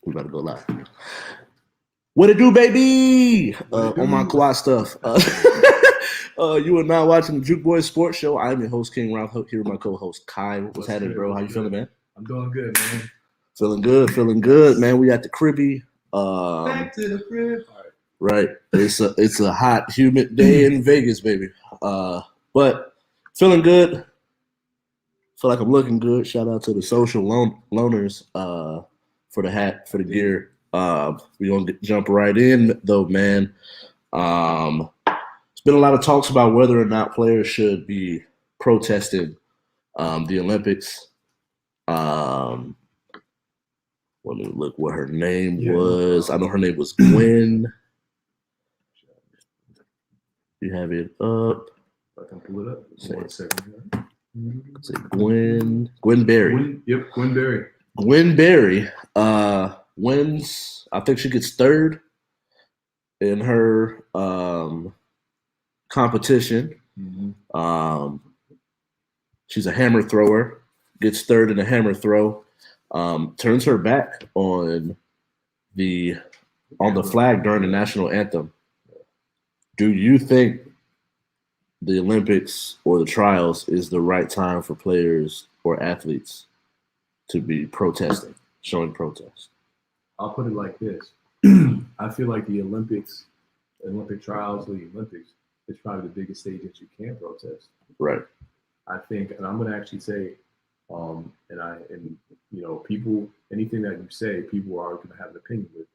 We better go live. What it do, baby? On my quad stuff. You are now watching the Boyz Sports Show. I'm your host, King Ralph, here with my co-host, Kai. What's happening, bro? How you feeling, man? I'm doing good, man. Feeling good, man. We at the cribby. Back to the crib. Right. It's a hot, humid day in Vegas, baby. But feeling good. Feel like I'm looking good. Shout out to the social loaners for the hat, for the gear. We're going to jump right in, though, man. There's been a lot of talks about whether or not players should be protesting the Olympics. Let me look what her name was. I know her name was Gwen. You have it up. I can pull it up. One second. Say Gwen Berry. Gwen Berry. Gwen Berry wins. I think she gets third in her competition. Mm-hmm. She's a hammer thrower. Gets third in a hammer throw. Turns her back on the flag during the national anthem. Do you think the Olympics or the trials is the right time for players or athletes to be protesting, showing protest? I'll put it like this. I feel like the Olympic trials, the Olympics, is probably the biggest stage that you can protest. Right. I think, and I'm going to actually say, people, anything that you say, people are going to have an opinion with,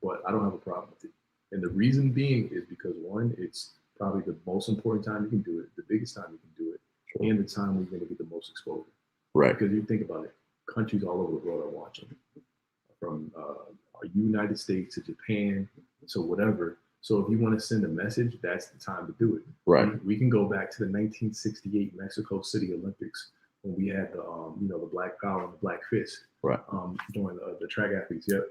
but I don't have a problem with it. And the reason being is because, one, it's probably the most important time you can do it, the biggest time you can do it, and the time we're going to get the most exposure. Right. Because you think about it, countries all over the world are watching, from United States to Japan to whatever. So if you want to send a message, that's the time to do it. Right. We can go back to the 1968 Mexico City Olympics when we had the black power and the black fist. Right. During the track athletes. Yep.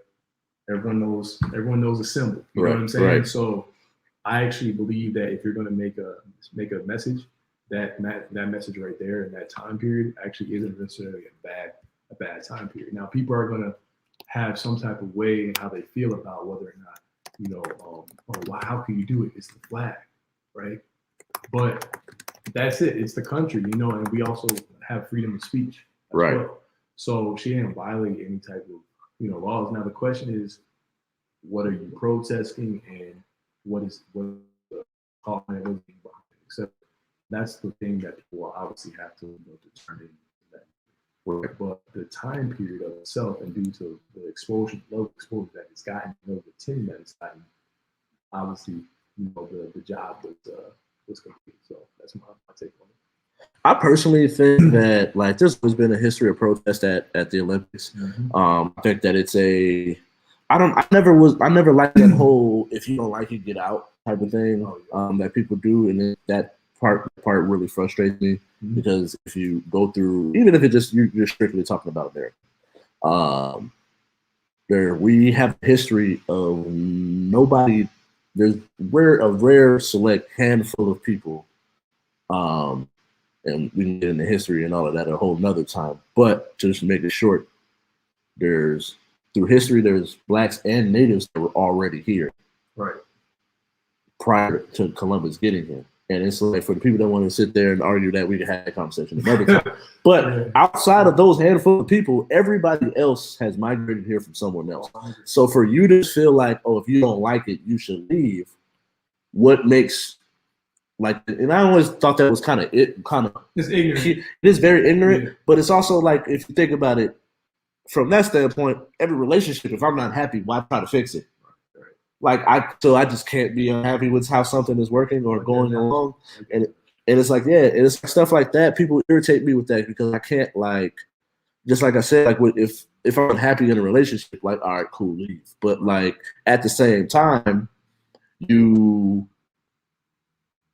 Everyone knows the symbol. You know what I'm saying? Right. So I actually believe that if you're going to make a message, that message right there in that time period actually isn't necessarily a bad time period. Now, people are going to have some type of way in how they feel about whether or not, how can you do it? It's the flag, right? But that's it. It's the country, and we also have freedom of speech as well. So she didn't violate any type of, laws. Now the question is, what are you protesting, and what is the call and what is being behind it? Except that's the thing that people will obviously have to determine that. But the time period of itself, and due to the low exposure that it's gotten, the attention that it's gotten, obviously, the job was complete. So that's my take on it. I personally think that there's always been a history of protest at the Olympics. Mm-hmm. I think that it's I never liked that whole if you don't like it, get out type of thing that people do, and that part really frustrates me because if you go through, even if it just you're strictly talking about America, we have a history of nobody. There's a rare select handful of people. And we can get into history and all of that a whole nother time. But just to make it short, through history, there's blacks and natives that were already here. Right. Prior to Columbus getting here. And it's like for the people that want to sit there and argue that, we can have that conversation another time. But outside of those handful of people, everybody else has migrated here from someone else. So for you to feel like, if you don't like it, you should leave, what makes and I always thought that was it's ignorant. It is very ignorant, but it's also if you think about it from that standpoint, every relationship, if I'm not happy, why try to fix it? So I just can't be unhappy with how something is working or going along. And it's it's stuff like that. People irritate me with that because I can't just like I said, if I'm unhappy in a relationship, all right, cool, leave. But at the same time, you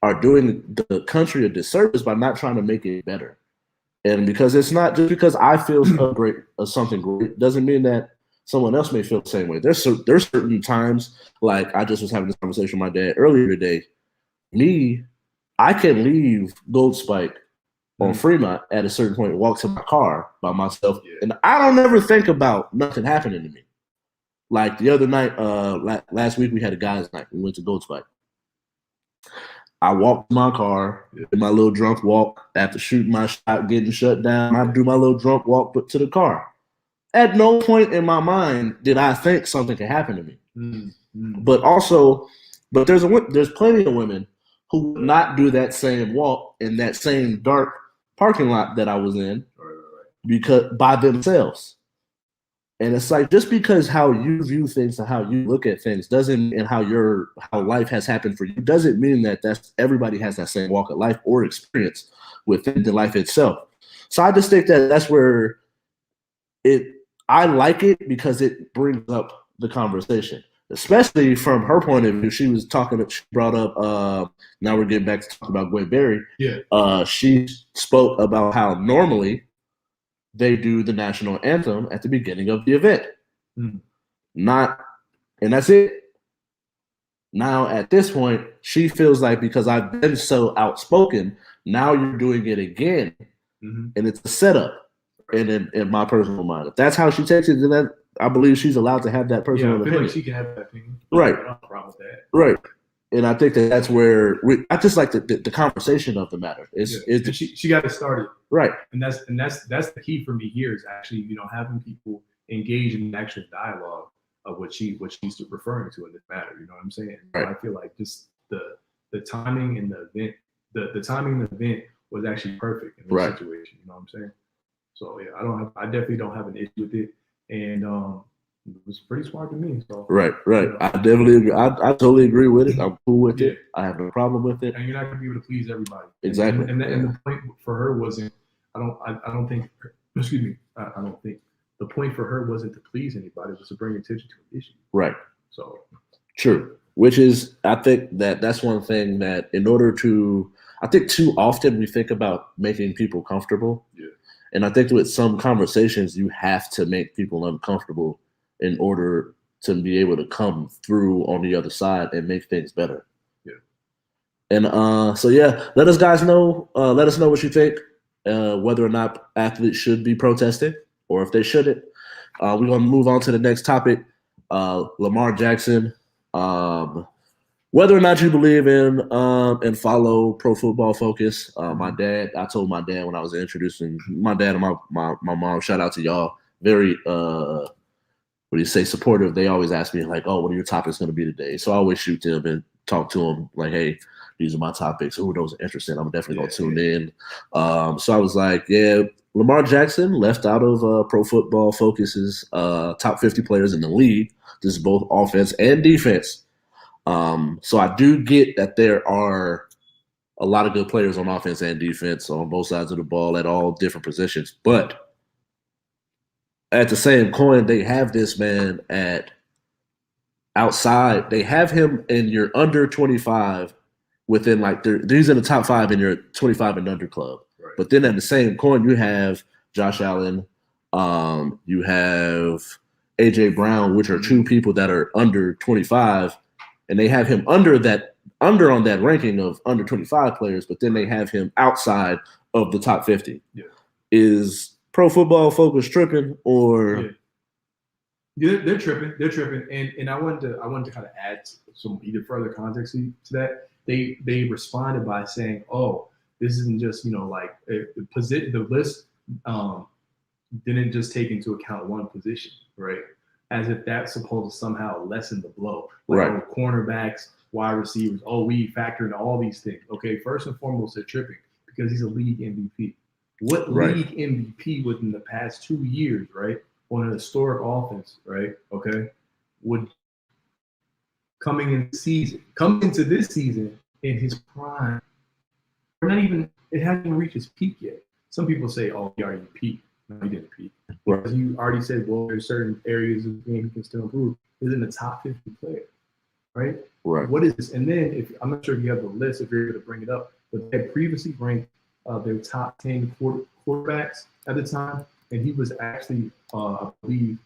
are doing the country a disservice by not trying to make it better. And because it's not just because I feel something great doesn't mean that someone else may feel the same way. There's certain times, I just was having this conversation with my dad earlier today. I can leave Gold Spike on Fremont at a certain point and walk to my car by myself. And I don't ever think about nothing happening to me. Like the other night, last week we had a guys' night. We went to Goats Fight. I walked to my car, did my little drunk walk after shooting my shot, getting shut down. I do my little drunk walk, but to the car. At no point in my mind did I think something could happen to me. Mm-hmm. But there's plenty of women who would not do that same walk in that same dark parking lot that I was in because by themselves. And it's like just because how you view things and how you look at things doesn't and how life has happened for you doesn't mean that everybody has that same walk of life or experience within the life itself. So I just think that that's where I like it because it brings up the conversation, especially from her point of view. She brought up, now we're getting back to talk about Gwen Berry. Yeah. She spoke about how normally they do the national anthem at the beginning of the event. Mm. And that's it. Now, at this point, she feels like because I've been so outspoken, now you're doing it again. Mm-hmm. And it's a setup. And in my personal mind, if that's how she takes it, then I believe she's allowed to have that personal opinion. I feel like she can have that opinion. Right. I don't have a problem with that. Right. And I think that's where I just like the conversation of the matter. She got it started. Right. And that's the key for me here is actually, having people engage in actual dialogue of what she's referring to in this matter. You know what I'm saying? Right. I feel like just the timing and the event, the timing of the event was actually perfect in this situation. You know what I'm saying? So yeah, I definitely don't have an issue with it. And it was pretty smart to me. So right. I definitely agree. I totally agree with it. I'm cool with it. I have no problem with it. And you're not gonna be able to please everybody. Exactly. And the point for her wasn't. I don't think. Excuse me. I don't think the point for her wasn't to please anybody. It was to bring attention to an issue. Right. So true. Which is, I think that's one thing that I think too often we think about making people comfortable. Yeah. And I think with some conversations, you have to make people uncomfortable in order to be able to come through on the other side and make things better. Yeah. And so yeah, let us know what you think, whether or not athletes should be protesting or if they shouldn't. We're gonna move on to the next topic. Lamar Jackson. Whether or not you believe in and follow Pro Football Focus, I told my dad when I was introducing my dad and my mom, shout out to y'all, very supportive. They always ask me like, oh, what are your topics going to be today? So I always shoot them and talk to them like, hey, these are my topics. Who knows interested? I'm definitely going to tune in. So I was like, yeah, Lamar Jackson left out of Pro Football Focus's top 50 players in the league. This is both offense and defense. So I do get that there are a lot of good players on offense and defense on both sides of the ball at all different positions. But at the same coin, they have this man at outside. They have him in your under 25 within he's in the top 5 in your 25 and under club. Right. But then at the same coin, you have Josh Allen, you have AJ Brown, which are two people that are under 25. And they have him under on that ranking of under 25 players, but then they have him outside of the top 50. Yeah. Is Pro Football Focus tripping or? Yeah, they're tripping. They're tripping. And I wanted to kind of add some either further context to that. They responded by saying, "Oh, this isn't just the list didn't just take into account one position, right?" As if that's supposed to somehow lessen the blow. Right. Cornerbacks, wide receivers. Oh, we factor in all these things. Okay, first and foremost, they're tripping because he's a league MVP. What league MVP within the past 2 years, right, on an historic offense, right, okay, would coming into this season in his prime, it hasn't even reached his peak yet. Some people say, oh, he already peaked. No, he didn't peak. Because you already said, well, there's certain areas of the game he can still improve. He's in the top 50 player, right? Right. What is this? And then, I'm not sure if you have the list, if you're able to bring it up, but they had previously ranked their top 10 quarterbacks at the time, and he was actually, I believe,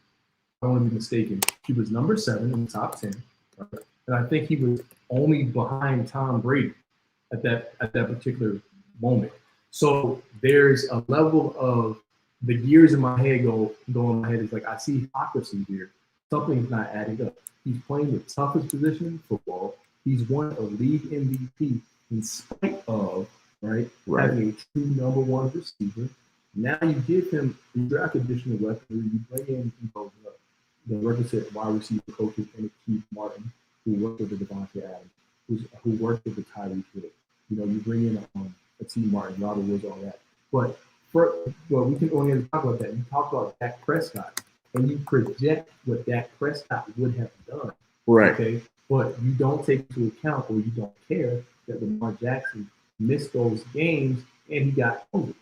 I don't want to be mistaken, he was number 7 in the top 10, right? And I think he was only behind Tom Brady at that particular moment. So there's a level of the gears in my head go in my head. It's like I see hypocrisy here Something's not adding up. He's playing the toughest position in football. He's won a league MVP in spite of having a true number one receiver. Now you give him you draft additional weaponry. You bring in the requisite wide receiver coaches and Keith Martin, who worked with the Devontae Adams, who worked with the Tyreek Hill. You bring in a T. Martin, Robert Woods, all that. But we can go ahead and talk about that. You talk about Dak Prescott, and you project what Dak Prescott would have done. Right. Okay. But you don't take into account, or you don't care, that Lamar Jackson missed those games and he got COVID.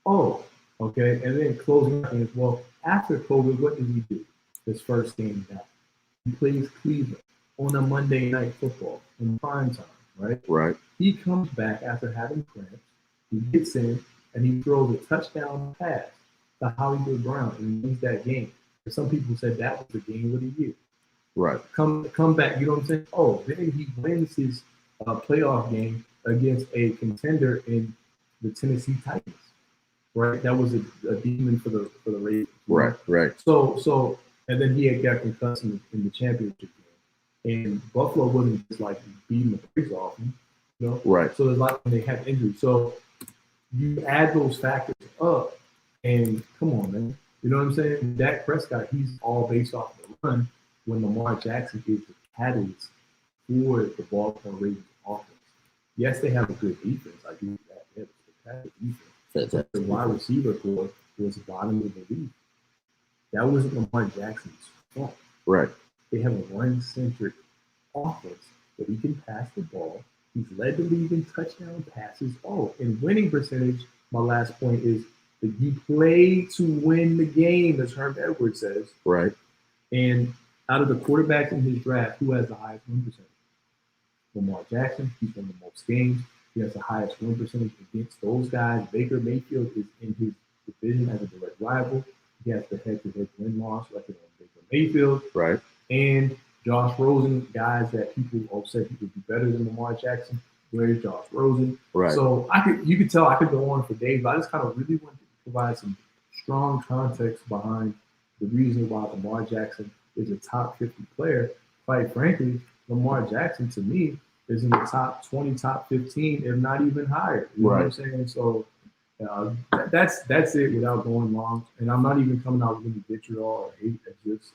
Oh, okay. And then closing things. Well, after COVID, what does he do? His first game back. He plays Cleveland on a Monday Night Football in prime time, right? Right. He comes back after having cramps. He gets in and he throws a touchdown pass to Hollywood Brown and wins that game. And some people said that was the game of the year. Right. Come back, you know what I'm saying? Oh, then he wins his playoff game against a contender in the Tennessee Titans. Right? That was a demon for the Ravens. Right, right. So and then he had got concussed in the championship game. And Buffalo wasn't just like beating the brakes off him. Right. So there's a lot when they have injuries. So you add those factors up, and come on, man. You know what I'm saying? Dak Prescott, he's all based off the run, when Lamar Jackson is the catalyst for the Baltimore Ravens offense. Yes, they have a good defense. I do that. They have a fantastic defense. The wide receiver core was bottom of the league. That wasn't Lamar Jackson's fault. Right. They have a run-centric offense that he can pass the ball. He's led the league in touchdown passes. Oh, and winning percentage, my last point is that you play to win the game, as Herm Edwards says. Right. And out of the quarterbacks in his draft, who has the highest win percentage? Lamar Jackson. He's won the most games. He has the highest win percentage against those guys. Baker Mayfield is in his division as a direct rival. He has the head-to-head win-loss record on Baker Mayfield. Right. And Josh Rosen, guys that people all said he would be better than Lamar Jackson. Where's Josh Rosen? Right. So you could tell I could go on for days, but I just kind of really want to provide some strong context behind the reason why Lamar Jackson is a top 50 player. Quite frankly, Lamar Jackson, to me, is in the top 20, top 15, if not even higher. You know what I'm saying? So that's it without going long. And I'm not even coming out with any vitriol or hate.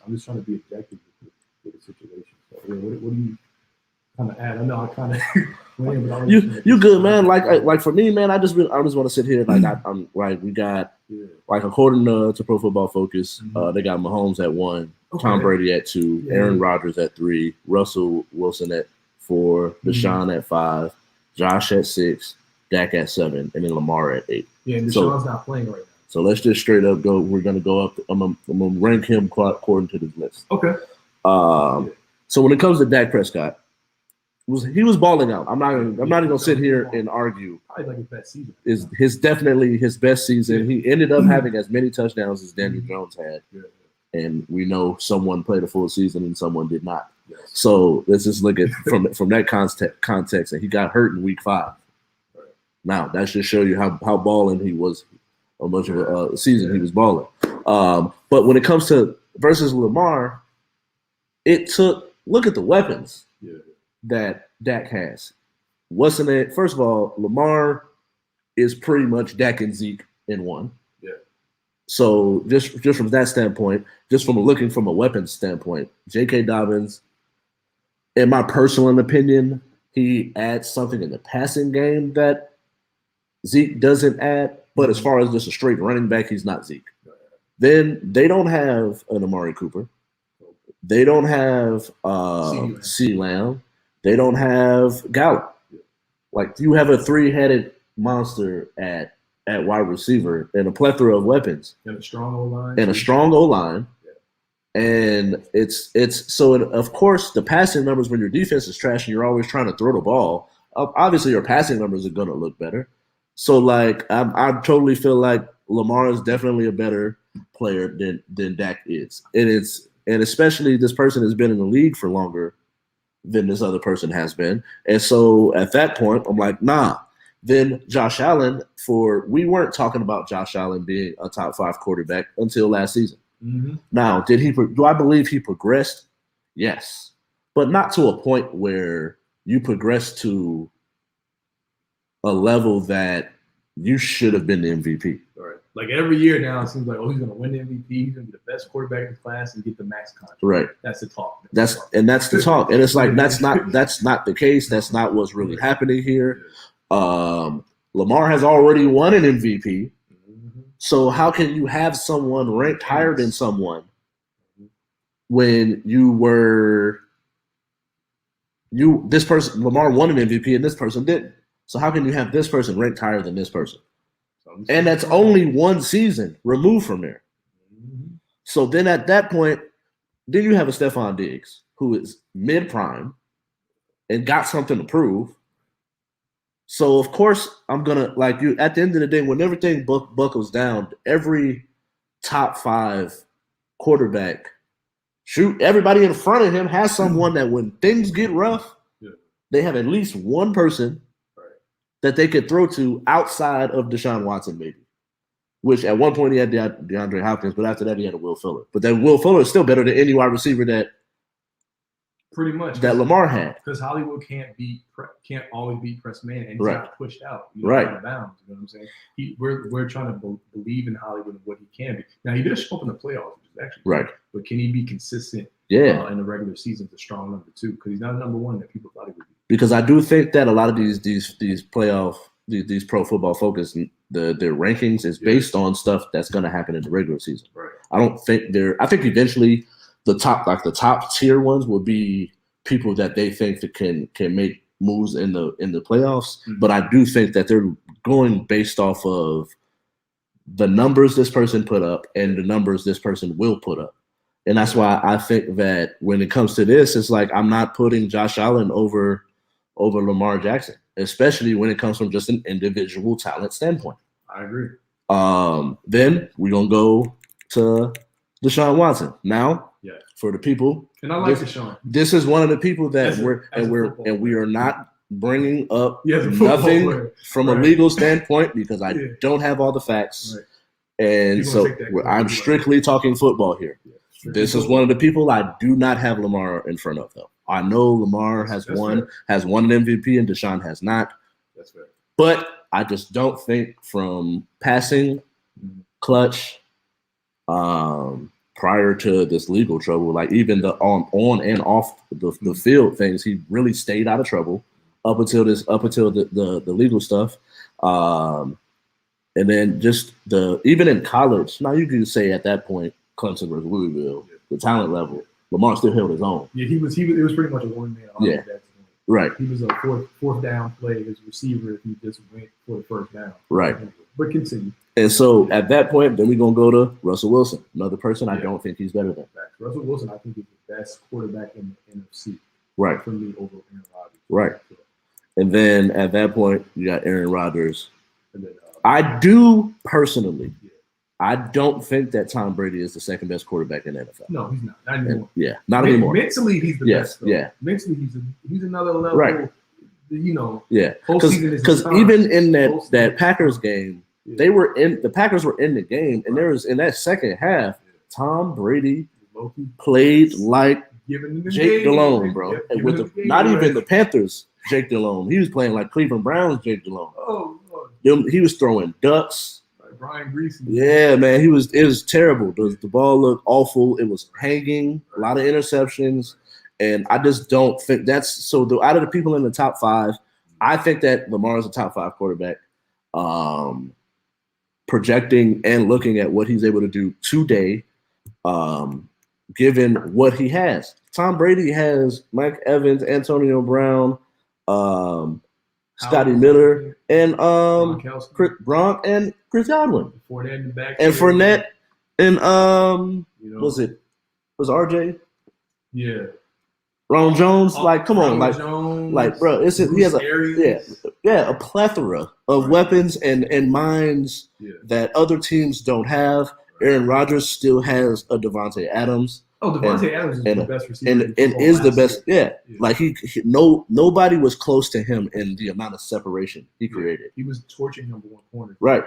I'm just trying to be objective with the situation. So what do you kind of add? I know I kind of you good, man. Like for me, man, I just want to sit here I'm right. We got like according to Pro Football Focus, they got Mahomes at 1, Tom Brady at 2, Aaron Rodgers at 3, Russell Wilson at 4, Deshaun at 5, Josh at 6, Dak at 7, and then Lamar at 8. Yeah, and Deshaun's not playing right now. So let's just straight up go. We're gonna go up. I'm gonna rank him according to this list. Okay. So when it comes to Dak Prescott, he was balling out. I'm not even gonna sit here and argue. Probably like his best season. Is definitely his best season. He ended up having as many touchdowns as Daniel Jones had. Yeah. And we know someone played a full season and someone did not. Yes. So let's just look at from that context. And he got hurt in week 5. Right. Now that should show you how balling he was. How much of a season he was balling. But when it comes to versus Lamar, look at the weapons that Dak has. Wasn't it? First of all, Lamar is pretty much Dak and Zeke in one. Yeah. So just from that standpoint, just from looking from a weapons standpoint, J.K. Dobbins, in my personal opinion, he adds something in the passing game that Zeke doesn't add. But as far as just a straight running back, he's not Zeke. Then they don't have an Amari Cooper. They don't have C. Lamb. They don't have Gallup. Like you have a 3-headed monster at wide receiver and a plethora of weapons. And a strong O-line. And it's so of course the passing numbers when your defense is trash and you're always trying to throw the ball, obviously your passing numbers are gonna look better. So like I totally feel like Lamar is definitely a better player than Dak is. And especially this person has been in the league for longer than this other person has been. And so at that point, I'm like, nah. Then Josh Allen, we weren't talking about Josh Allen being a top 5 quarterback until last season. Mm-hmm. Now, do I believe he progressed? Yes, but not to a point where you progress to a level that you should have been the MVP. Right. Like every year now, it seems like, he's going to win the MVP. He's going to be the best quarterback in the class and get the max contract. Right. That's the talk. That's the talk. And it's like that's not the case. That's not what's really happening here. Lamar has already won an MVP. So how can you have someone ranked higher than someone when Lamar won an MVP and this person didn't? So how can you have this person ranked higher than this person? And that's only one season removed from there. So then at that point, then you have a Stephon Diggs who is mid-prime and got something to prove. So, of course, I'm going to, like you, at the end of the day, when everything buckles down, every top 5 quarterback, everybody in front of him has someone that when things get rough, they have at least one person that they could throw to outside of Deshaun Watson, maybe. Which at one point he had DeAndre Hopkins, but after that he had a Will Fuller. But that Will Fuller is still better than any wide receiver that pretty much that Lamar had. Because Hollywood can't always beat press man, and he's not pushed out. Out of bounds. You know what I'm saying? We're trying to believe in Hollywood and what he can be. Now he did show up in the playoffs, which is actually right. But can he be consistent? In the regular season, the strong number 2, because he's not a number 1 that people thought he would be. Because I do think that a lot of these playoff these pro football focus their rankings is based on stuff that's going to happen in the regular season. Right. I think eventually the top tier ones will be people that they think that can make moves in the playoffs. Mm-hmm. But I do think that they're going based off of the numbers this person put up and the numbers this person will put up. And that's why I think that when it comes to this, it's like I'm not putting Josh Allen over Lamar Jackson, especially when it comes from just an individual talent standpoint. I agree. Then we're going to go to Deshaun Watson. Now, for the people. And I like Deshaun. This is one of the people that we are not bringing up nothing from a legal standpoint because I don't have all the facts. Right. And so I'm strictly talking football here. Yeah. This is one of the people I do not have Lamar in front of, though. I know Lamar has won an MVP and Deshaun has not. That's fair. But I just don't think from passing, clutch, prior to this legal trouble, like even the on and off the field things, he really stayed out of trouble up until the legal stuff. And then just even in college, now you can say at that point, Clemson versus Louisville, the talent level, Lamar still held his own. Yeah, it was pretty much a one-man army at that point. Right. He was a fourth down play as a receiver if he just went for the first down. Right. But continue. And so at that point, then we're going to go to Russell Wilson, another person I don't think he's better than. Russell Wilson, I think, is the best quarterback in the NFC. Right. For me over Aaron Rodgers. Right. And then at that point, you got Aaron Rodgers. And then, I do personally. I don't think that Tom Brady is the second best quarterback in the NFL. No, he's not. Not anymore. Not anymore. Mentally, he's the best. Though. Yeah. Mentally, he's another level. Right. Yeah. Because even in that Packers game, the Packers were in the game, and there was in that second half, Tom Brady played like Jake Delhomme, bro. And with not even the Panthers, Jake Delhomme. He was playing like Cleveland Browns, Jake Delhomme. Oh, Lord. He was throwing ducks. Brian Greasy. Yeah, man, it was terrible. The ball looked awful. It was hanging, a lot of interceptions, and I just don't think that's so. Out of the people in the top 5, I think that Lamar is a top 5 quarterback. Projecting and looking at what he's able to do today, given what he has. Tom Brady has Mike Evans, Antonio Brown, Scotty Miller, and Gronk and Chris Godwin. And Fournette and was RJ? Yeah. Ronald Jones, come on, bro, he has a plethora of weapons and minds that other teams don't have. Aaron Rodgers still has a Devontae Adams. Oh, Devontae Adams is the best receiver. And is the best. Yeah. Like nobody was close to him in the amount of separation he created. He was torching number 1 corner. Right.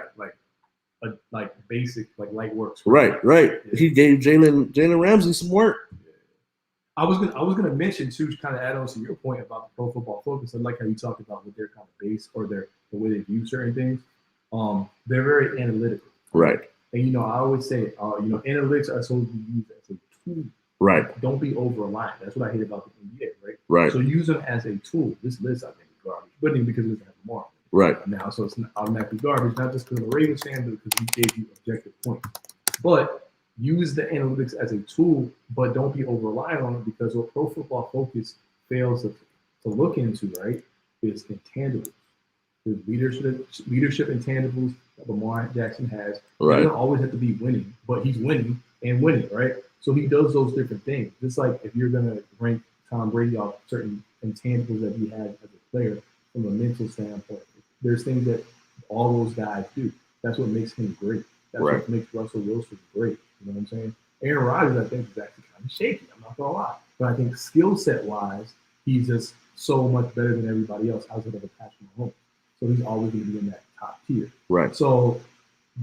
like basic like light work. Right. Yeah. He gave Jalen Ramsey some work. I was gonna mention too, to kind of add on to your point about the Pro Football Focus. I like how you talked about what their kind of base or the way they view certain things. They're very analytical. Right. And I always say, analytics are supposed to be used as a tool. Right. Don't be over reliant. That's what I hate about the NBA, right? Right. So use them as a tool. This list I think is garbage, but even because it doesn't have Lamar. Right. Now, so it's automatically garbage, not just because of the Ravens fan, but because we gave you objective points. But use the analytics as a tool, but don't be over reliant on it, because what Pro Football Focus fails to look into, right, is intangibles. There's leadership intangibles that Lamar Jackson has. Right. He doesn't always have to be winning, but he's winning and winning, right? So he does those different things. Just like if you're going to rank Tom Brady off certain intangibles that he has as a player from a mental standpoint, there's things that all those guys do. That's what makes him great. That's what makes Russell Wilson great. You know what I'm saying? Aaron Rodgers, I think, is actually kind of shaky. I'm not going to lie. But I think skill set wise, he's just so much better than everybody else outside of a Patrick Mahomes. So he's always going to be in that top tier. Right. So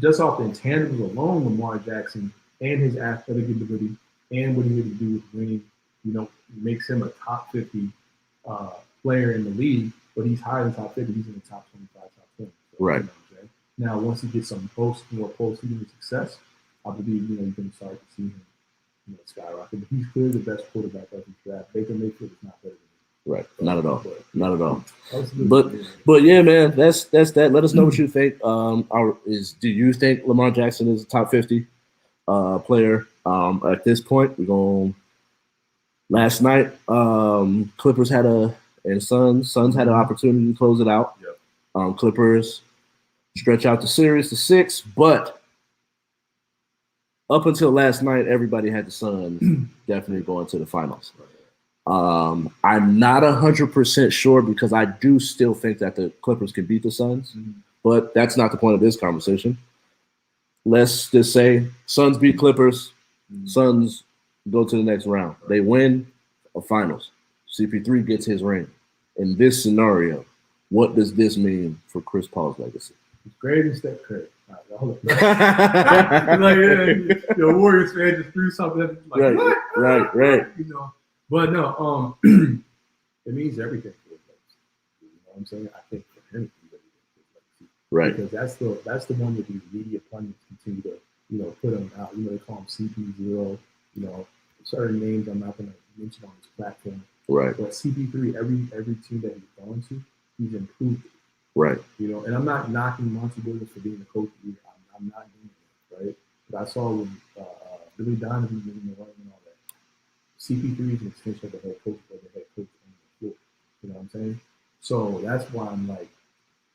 just off the intangibles alone, Lamar Jackson and his athletic ability and what he's able to do with winning, makes him a top 50 player in the league. But he's higher than top 50. He's in the top 25, top 20. So, right. Now, once he gets some more postseason success, I believe you can start to see him skyrocket. But he's clearly the best quarterback of the draft. Baker Mayfield is not better than him. Right. Not at all. Not at all. But yeah, man, that's that. Let us know what you think. Do you think Lamar Jackson is a top 50 player? At this point, we're going. Last night, Clippers had Suns had an opportunity to close it out. Yep. Clippers stretch out the series to 6, but up until last night, everybody had the Suns definitely going to the finals. I'm not 100% sure, because I do still think that the Clippers can beat the Suns, but that's not the point of this conversation. Let's just say Suns beat Clippers, Suns go to the next round. They win a finals. CP3 gets his ring. In this scenario, what does this mean for Chris Paul's legacy? It's great as Steph Curry. The Warriors fan just threw something like, right, what? Right. But no, it means everything for his legacy. You know what I'm saying? I think for him, right, because that's the one that these media pundits continue to put him out. They call him CP0. Certain names I'm not going to mention on this platform. Right. But CP3, every team that he's gone to, he's improved. Right. And I'm not knocking Monty Williams for being a coach either. I'm not doing that, right? But I saw when Billy Donovan was in the running and all that. CP3 is an extension of the head coach, but the head coach on the floor. You know what I'm saying? So that's why I'm like,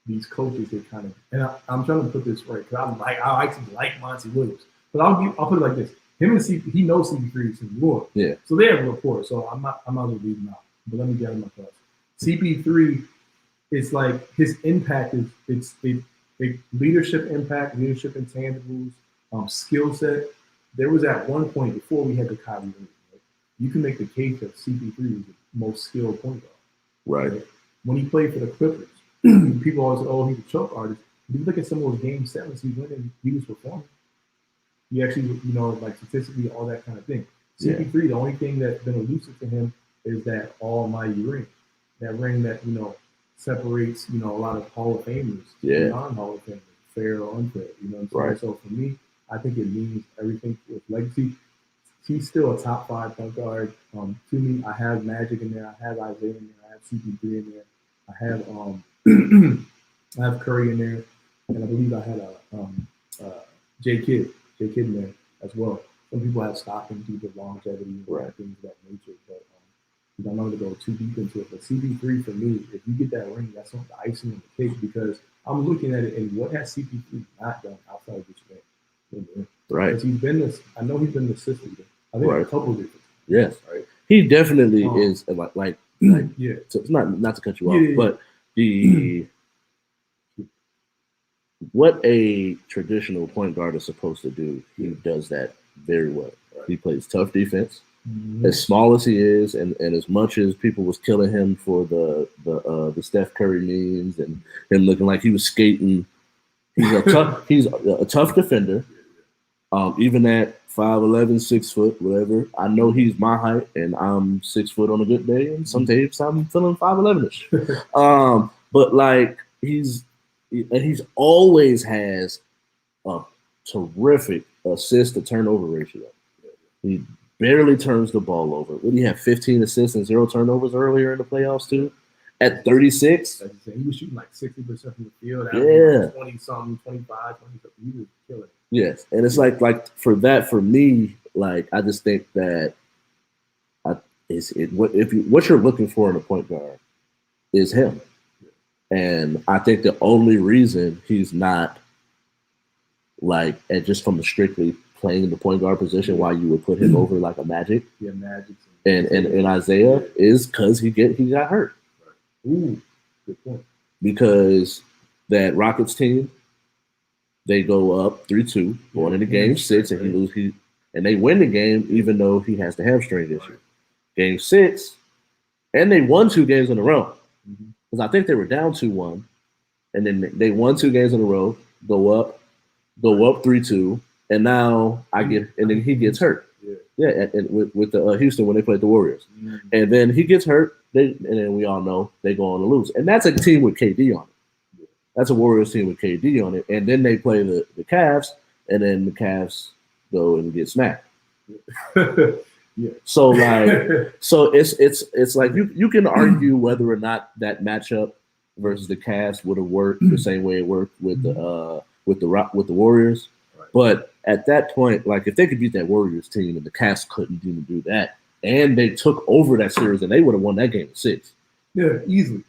these coaches, they kind of, and I'm trying to put this right, because I actually like Monty Williams. But I'll put it like this. Him and CP, he knows CP3 is in war. Yeah. So they have a rapport. So I'm not going to leave him out. But let me get him my thoughts. CP3, it's like his impact is it's leadership impact, leadership intangibles, skill set. There was at one point before we had the Kyrie Irving, right? You can make the case that CP3 was the most skilled point guard. Right. When he played for the Clippers, people always say, "Oh, he's a choke artist." If you look at some of those game 7s he went in, he was performing. He actually, like statistically, all that kind of thing. CP3, the only thing that's been elusive to him is that almighty ring. That ring that, separates, a lot of Hall of Famers, non-Hall of Famers, fair or unfair. You know what I'm saying? Right. So for me, I think it means everything with legacy. He's still a top 5 point guard. To me, I have Magic in there. I have Isaiah in there. I have CP3 in there. I have I have Curry in there, and I believe I had a J.U.K in there as well. Some people have Stockton due to longevity and things of that nature, but I'm not going to go too deep into it. But CP3 for me, if you get that ring, that's not the icing on the cake, because I'm looking at it and what has CP3 not done outside of this ring? Right. Because he's been this. I know he's been the assistant. I think a couple of different. Yes. Right. He definitely is like yeah. So it's not to cut you off, but the what a traditional point guard is supposed to do, he does that very well. Right. He plays tough defense. As small as he is, and as much as people was killing him for the Steph Curry memes and him looking like he was skating He's a tough defender. Even at 5'11", 6 foot, whatever. I know he's my height, and I'm 6 foot on a good day, and some days I'm feeling 5'11ish. But like he's always has a terrific assist to turnover ratio. He barely turns the ball over. What do you have? 15 assists and 0 turnovers earlier in the playoffs too. At 36, he was shooting like 60% from the field. Yeah, 20 something, 25, 20 something. He was killing. Yes, and it's like for me, like I just think that what you're looking for in a point guard is him, and I think the only reason he's not like just from the strictly playing the point guard position, why you would put him over like a Magic, Magic, and Isaiah is because he got hurt. Right. Ooh, good point. Because that Rockets team, they go up 3-2 going into Game 6, and and they win the game even though he has the hamstring issue. Game 6, and they won 2 games in a row because I think they were down 2-1, and then they won 2 games in a row, go up 3-2, and now and then he gets hurt. And with the Houston when they played the Warriors, and then he gets hurt, and then we all know they go on to lose, and that's a team with KD on it. That's a Warriors team with KD on it. And then they play the Cavs, and then the Cavs go and get smacked. So it's like you can argue whether or not that matchup versus the Cavs would have worked the same way it worked with the Warriors. Right. But at that point, like if they could beat that Warriors team and the Cavs couldn't even do that, and they took over that series and they would have won that game 6. Yeah, easily.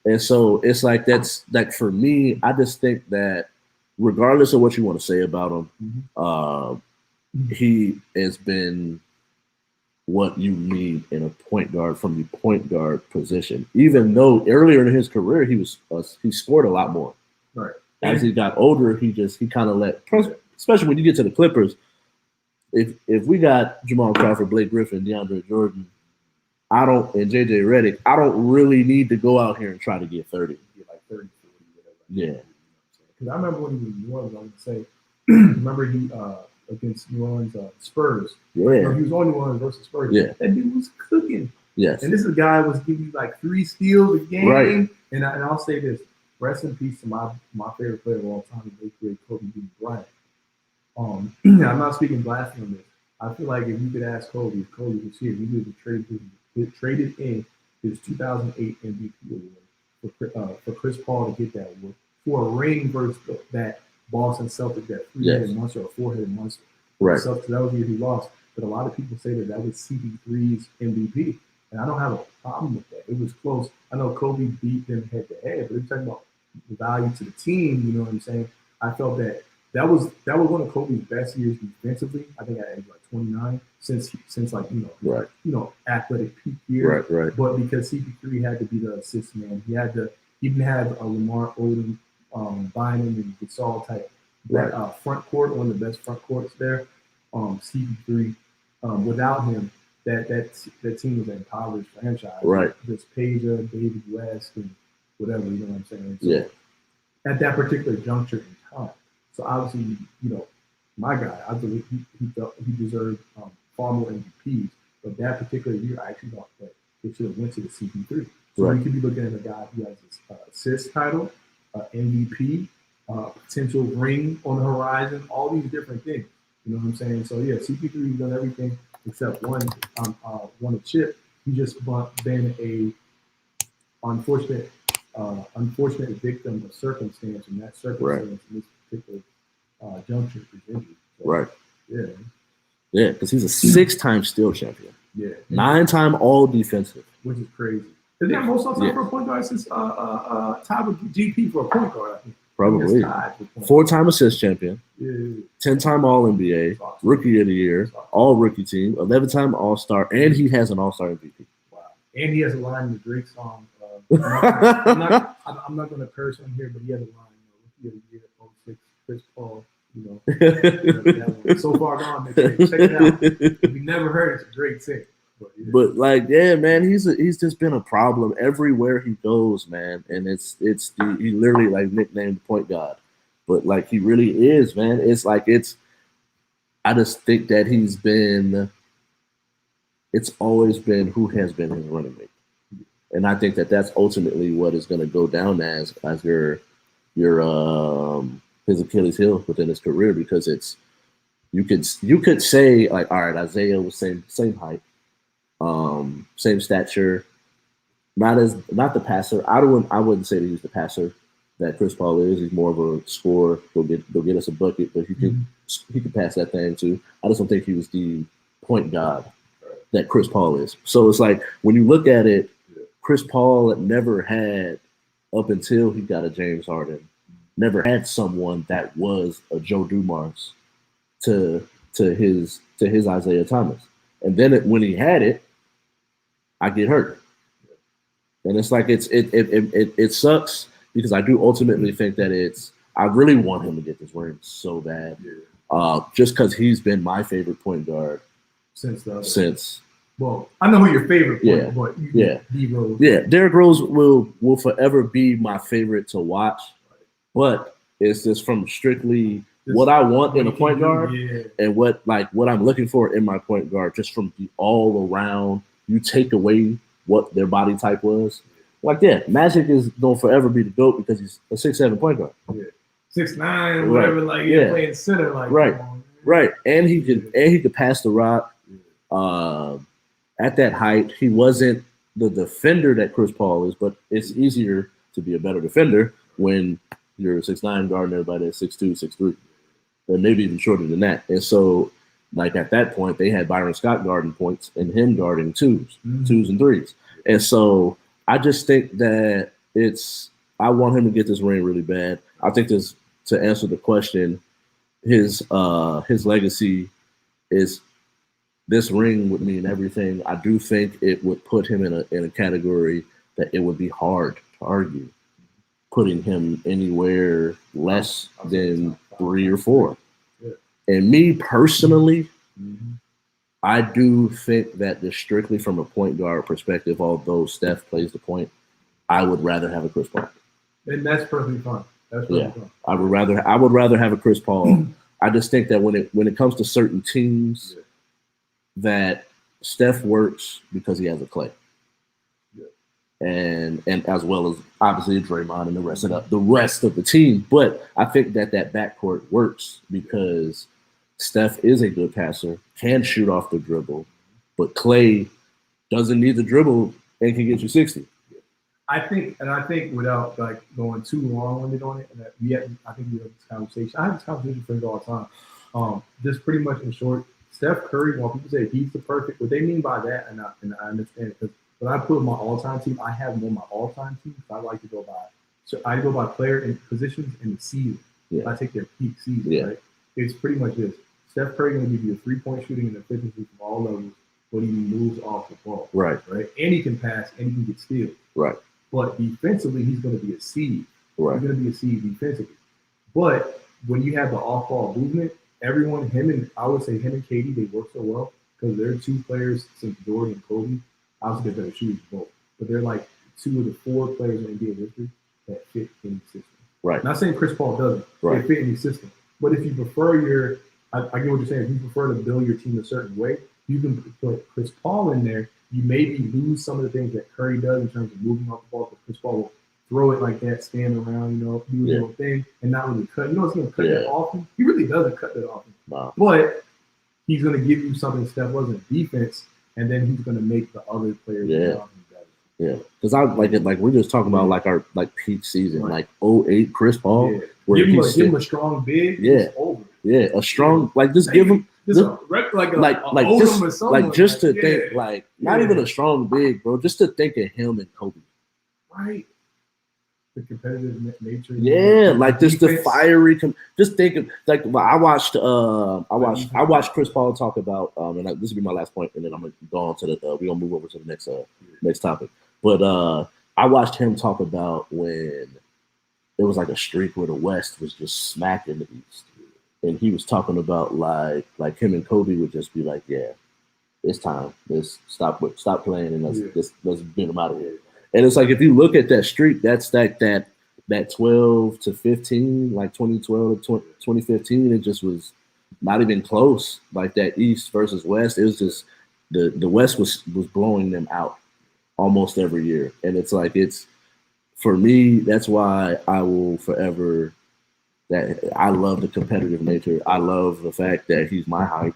And so it's like that's like for me, I just think that regardless of what you want to say about him, he has been what you need in a point guard from the point guard position. Even though earlier in his career he scored a lot more. Right. As he got older, he kind of especially when you get to the Clippers. If we got Jamal Crawford, Blake Griffin, DeAndre Jordan, and JJ Redick, I don't really need to go out here and try to get 30. Get like 30, 40, whatever. Yeah. Because I remember when he was in New Orleans, I would say, remember he against New Orleans Spurs. Yeah. He was on New Orleans versus Spurs. Yeah. That dude was cooking. Yes. And this is a guy was giving you like 3 steals a game. Right. And I'll say this: rest in peace to my favorite player of all time, the great Kobe Bryant. I'm not speaking blasphemy on this. I feel like if you could ask Kobe, if Kobe was here, he would have traded in his 2008 MVP award for Chris Paul to get that award for a ring versus that Boston Celtics, that 3-headed monster or 4-headed monster. Right. So that was the year he lost. But a lot of people say that was CP3's MVP. And I don't have a problem with that. It was close. I know Kobe beat them head to head, but we're talking about the value to the team, you know what I'm saying? I felt that was one of Kobe's best years defensively. I think I averaged like 29 since like, athletic peak year. Right. But because CP3 had to be the assist man, he had to even have a Lamar Odom, Bynum and Gasol type front court, one of the best front courts there. CP3, without him, that team was an impoverished franchise. Right. There's Peja, David West, and whatever, you know what I'm saying? So at that particular juncture in time. So obviously, my guy, I believe he deserved far more MVPs. But that particular year, I actually thought that it should have went to the CP3. So we could be looking at a guy who has this assist title, MVP, potential ring on the horizon, all these different things. You know what I'm saying? So yeah, CP3 has done everything except won a chip. He just been a unfortunate victim of circumstance, and that circumstance in this particular juncture is injury. So, right. Yeah. Yeah, because he's a 6-time steal champion. Yeah. 9-time all defensive. Which is crazy. Is that most of the time for a point guard since tied with GP for a point guard, I think. Probably. 4-time assist champion. Yeah. 10-time all NBA, rookie of the year, all rookie team, 11-time all-star, and he has an all-star MVP. Wow. And he has a line in the Drake song. I'm not going to curse on here, but he has a line, rookie of the year, 06, Chris Paul. So far gone. Check it out. If you never heard it, it's a great thing. But man, he's just been a problem everywhere he goes, man. And he literally like nicknamed point guard. but like he really is, man. It's like I just think that it's always been who has been his running mate, and I think that that's ultimately what is going to go down as your his Achilles heel within his career, because it's you could say like, all right, Isaiah was same height, same stature, not the passer. I wouldn't say that he's the passer that Chris Paul is. He's more of a scorer. He'll get us a bucket, but he could pass that thing too. I just don't think he was the point guard that Chris Paul is. So it's like when you look at it, Chris Paul never had, up until he got a James Harden, never had someone that was a Joe Dumars to his Isaiah Thomas. And then when he had it, I get hurt. And it's like it sucks, because I do ultimately think that I really want him to get this ring so bad. Just because he's been my favorite point guard since. Well, I know who your favorite point, but D-Rose. Yeah, Derrick Rose will forever be my favorite to watch, but it's just from strictly what I want in a point guard and what I'm looking for in my point guard, just from the all around. You take away what their body type was. Like, Magic is going to forever be the GOAT because he's a 6'7" point guard. 6'9", whatever, playing center. Right. And he could pass the rock. At that height, he wasn't the defender that Chris Paul is, but it's easier to be a better defender when you're a 6'9" guard and everybody is 6'2", 6'3", and maybe even shorter than that. And so, like, at that point, they had Byron Scott guarding points and him guarding twos and threes. And so I just think that I want him to get this ring really bad. I think to answer the question, his legacy is, this ring would mean everything. I do think it would put him in a category that it would be hard to argue putting him anywhere less than 3 or 4. And me personally, I do think that just strictly from a point guard perspective, although Steph plays the point, I would rather have a Chris Paul. And that's perfectly fine. Fine. I would rather have a Chris Paul. I just think that when it comes to certain teams, that Steph works because he has a Clay, and as well as obviously Draymond and the rest of the team. But I think that backcourt works because Steph is a good passer, can shoot off the dribble, but Clay doesn't need the dribble and can get you 60. I think without going too long-winded on it, and that I think we have this conversation. I have this conversation with friends all the time. Just pretty much in short, Steph Curry, while people say he's the perfect, what they mean by that, and I understand it, because when I put my all-time team, I have more my all-time team. I like to go by. So I go by player and positions in the season. I take their peak season, right? It's pretty much this. Steph Curry going to give you a three-point shooting and efficiency from all levels, but he moves off the ball. Right. And he can pass and he can get steals. Right. But defensively, he's going to be a seed. Right. He's going to be a seed defensively. But when you have the off-ball movement, I would say him and KD, they work so well because they're two players since Jordan and Kobe. Obviously, they're better shooters both, but they're like 2 of the 4 players in NBA history that fit any system. Right. Not saying Chris Paul doesn't. Right. They fit any system. But if you prefer I get what you're saying. If you prefer to build your team a certain way, you can put Chris Paul in there. You maybe lose some of the things that Curry does in terms of moving off the ball, because Chris Paul will throw it like that, stand around, do his own thing, and not really cut. He's going to cut that often. He really doesn't cut that often. Wow. But he's going to give you something Steph wasn't defense, and then he's going to make the other players better. Yeah, because I like it. Like we're just talking about our peak season, like 08 Chris Paul. Where give him a strong big. Yeah, over. Yeah, a strong just give him. Just to think not even a strong big, bro. Just to think of him and Kobe. Right. The competitive nature. Yeah, just the fiery. Just think of I watched Chris Paul talk about and this will be my last point, and then I'm gonna go on to we're gonna move over to the next topic. But I watched him talk about when there was a streak where the West was just smacking the East. And he was talking about like him and Kobe would just be like, yeah, it's time. Let's stop playing and let's get him out of here. And it's like if you look at that streak, that's that that 12 to 15, like 2012 to 2015, it just was not even close. Like that East versus West, it was just the West was blowing them out almost every year, and it's like it's for me. That's why I will forever. That I love the competitive nature. I love the fact that he's my height,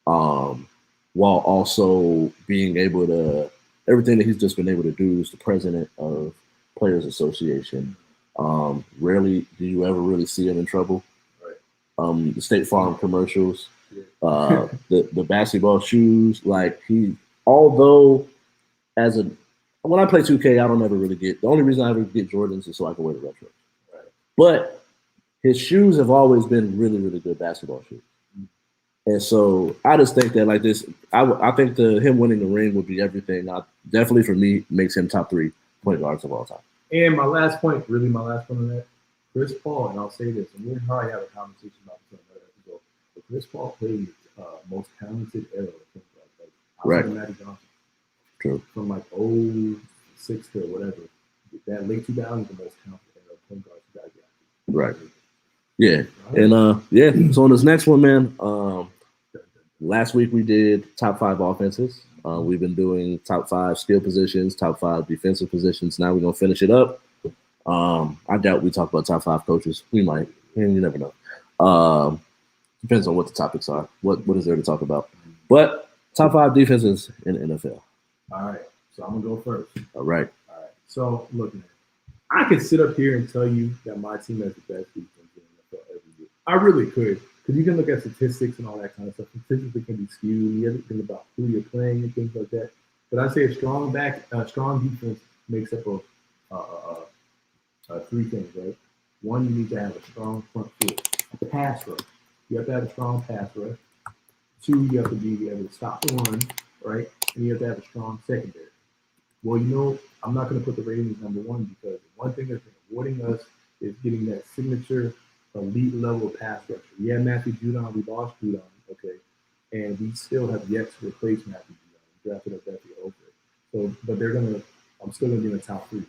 um, while also being able to everything that he's just been able to do is the president of Players Association. Rarely do you ever really see him in trouble. The State Farm commercials, the basketball shoes, like he. Although as a when I play 2K, I don't ever really get the only reason I ever get Jordans is so I can wear the retro. But his shoes have always been really, really good basketball shoes. And so I just think that like this, I think him winning the ring would be everything. Definitely for me makes him top 3 point guards of all time. And my last point on that, Chris Paul, and I'll say this, and we'll probably have a conversation about this on another episode, but Chris Paul played most talented era of point guard, like outside of Magic Johnson. True. From like 06 to whatever, that late 2000s, the most talented era of point guards you got to get. Right. Yeah. And so on this next one, man, last week we did top 5 offenses. We've been doing top 5 skill positions, top 5 defensive positions. Now we're gonna finish it up. I doubt we talk about top 5 coaches. We might. You never know. Depends on what the topics are. What is there to talk about? But top 5 defenses in the NFL. All right. So I'm gonna go first. All right. So look, man, I could sit up here and tell you that my team has the best defense in the NFL every year. I really could. Because you can look at statistics and all that kind of stuff. Statistics can be skewed. You have to think about who you're playing and things like that. But I say a strong defense makes up of 3 things, right? One, you need to have a strong front foot, a pass rush. You have to have a strong pass rush. 2, you have to be able to stop the run, right? And you have to have a strong secondary. Well, I'm not going to put the Ravens number 1 because one thing that's been avoiding us is getting that signature elite level pass rusher. We had Matthew Judon, we lost Judon, okay, and we still have yet to replace Matthew Judon. We drafted up Matthew over. So, but I'm still gonna be in the top 3.